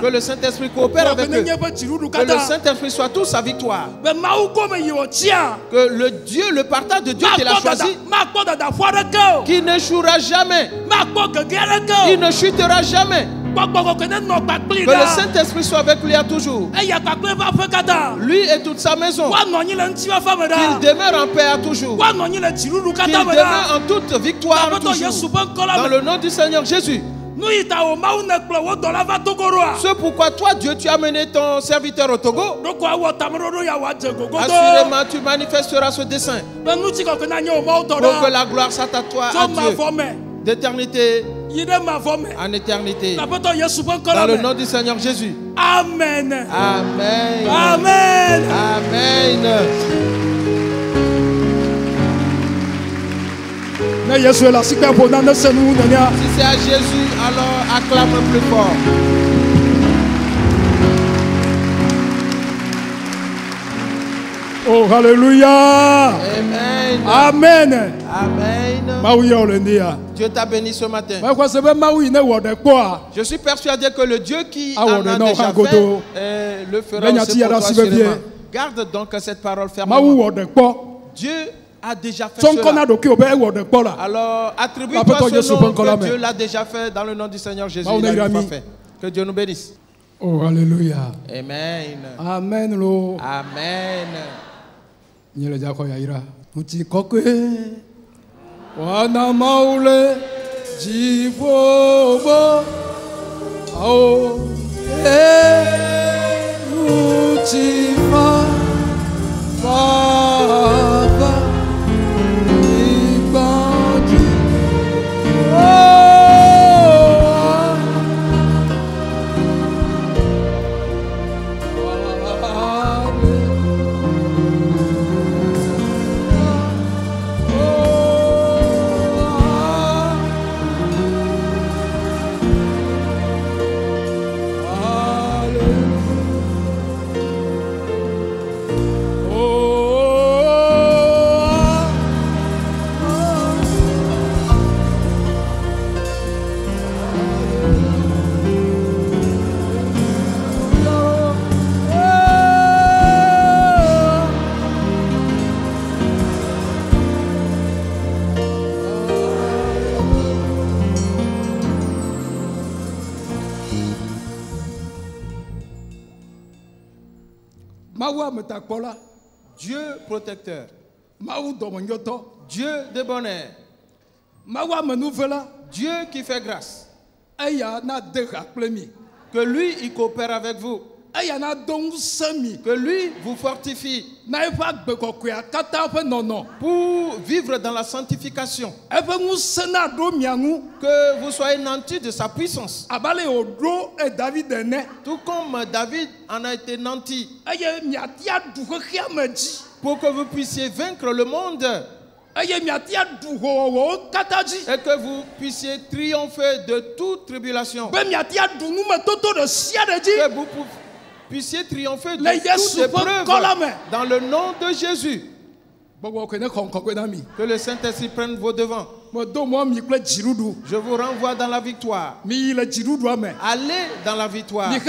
Que le Saint-Esprit coopère avec eux. Que le Saint-Esprit soit tout sa victoire. Que le Dieu, le partage de Dieu qu'il a choisi, qui n'échouera jamais. Il ne chutera jamais. Que le Saint-Esprit soit avec lui à toujours. Lui et toute sa maison. Qu'il demeure en paix à toujours. Qu'il demeure en toute victoire toujours. Dans le nom du Seigneur Jésus. C'est pourquoi toi, Dieu, tu as mené ton serviteur au Togo. Assurément, tu manifesteras ce dessein. Pour que la gloire soit à toi, à Dieu. D'éternité en éternité. Dans le nom du Seigneur Jésus. Amen. Amen. Amen. Amen. Si c'est à Jésus, alors acclame plus fort. Oh, alléluia. Amen. Amen. Amen. Dieu t'a béni ce matin. Je suis persuadé que le Dieu qui en a déjà fait le fera aussi pour toi sûrement. Garde donc cette parole fermement. Dieu a déjà fait cela. Alors attribue-toi ce nom que Dieu l'a déjà fait dans le nom du Seigneur Jésus. Il a déjà fait. Que Dieu nous bénisse. Oh, alléluia. Amen. Amen. Lo. Amen. Wana maule jivobo ao utifa baba ibadi Dieu protecteur. Dieu de bonheur. Dieu qui fait grâce. Que lui, il coopère avec vous. Que lui vous fortifie pour vivre dans la sanctification. Que vous soyez nantis de sa puissance. Tout comme David en a été nanti. Pour que vous puissiez vaincre le monde. Et que vous puissiez triompher de toute tribulation. Que vous puissiez triompher de toutes épreuves dans le nom de Jésus. Que le Saint-Esprit prenne vos devants. Je vous renvoie dans la victoire. Allez dans la victoire. Allez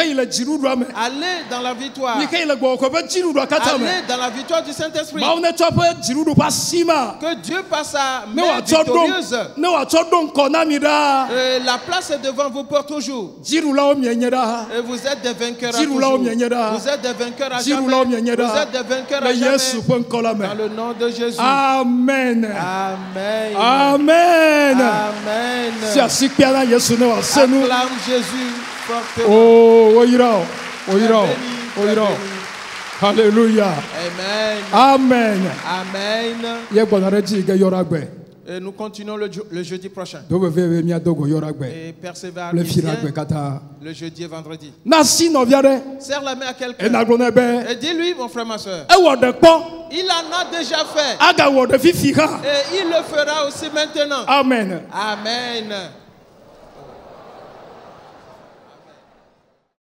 dans la victoire. Allez dans la victoire du Saint-Esprit. Que Dieu passe à main victorieuse. La place est devant vous pour toujours. Et vous êtes des vainqueurs à toujours. Vous êtes des vainqueurs à jamais. Vous êtes des vainqueurs à jamais. Dans le nom de Jésus. Amen. Amen. Amen. Amen. Acclame Jésus fortement. Oh, Alléluia. Amen. Amen. Amen. Et nous continuons le jeudi prochain. Et persévère le jeudi et vendredi. Serre la main à quelqu'un. Et dis-lui, mon frère, ma soeur. Il en a déjà fait. Et il le fera aussi maintenant. Amen. Amen.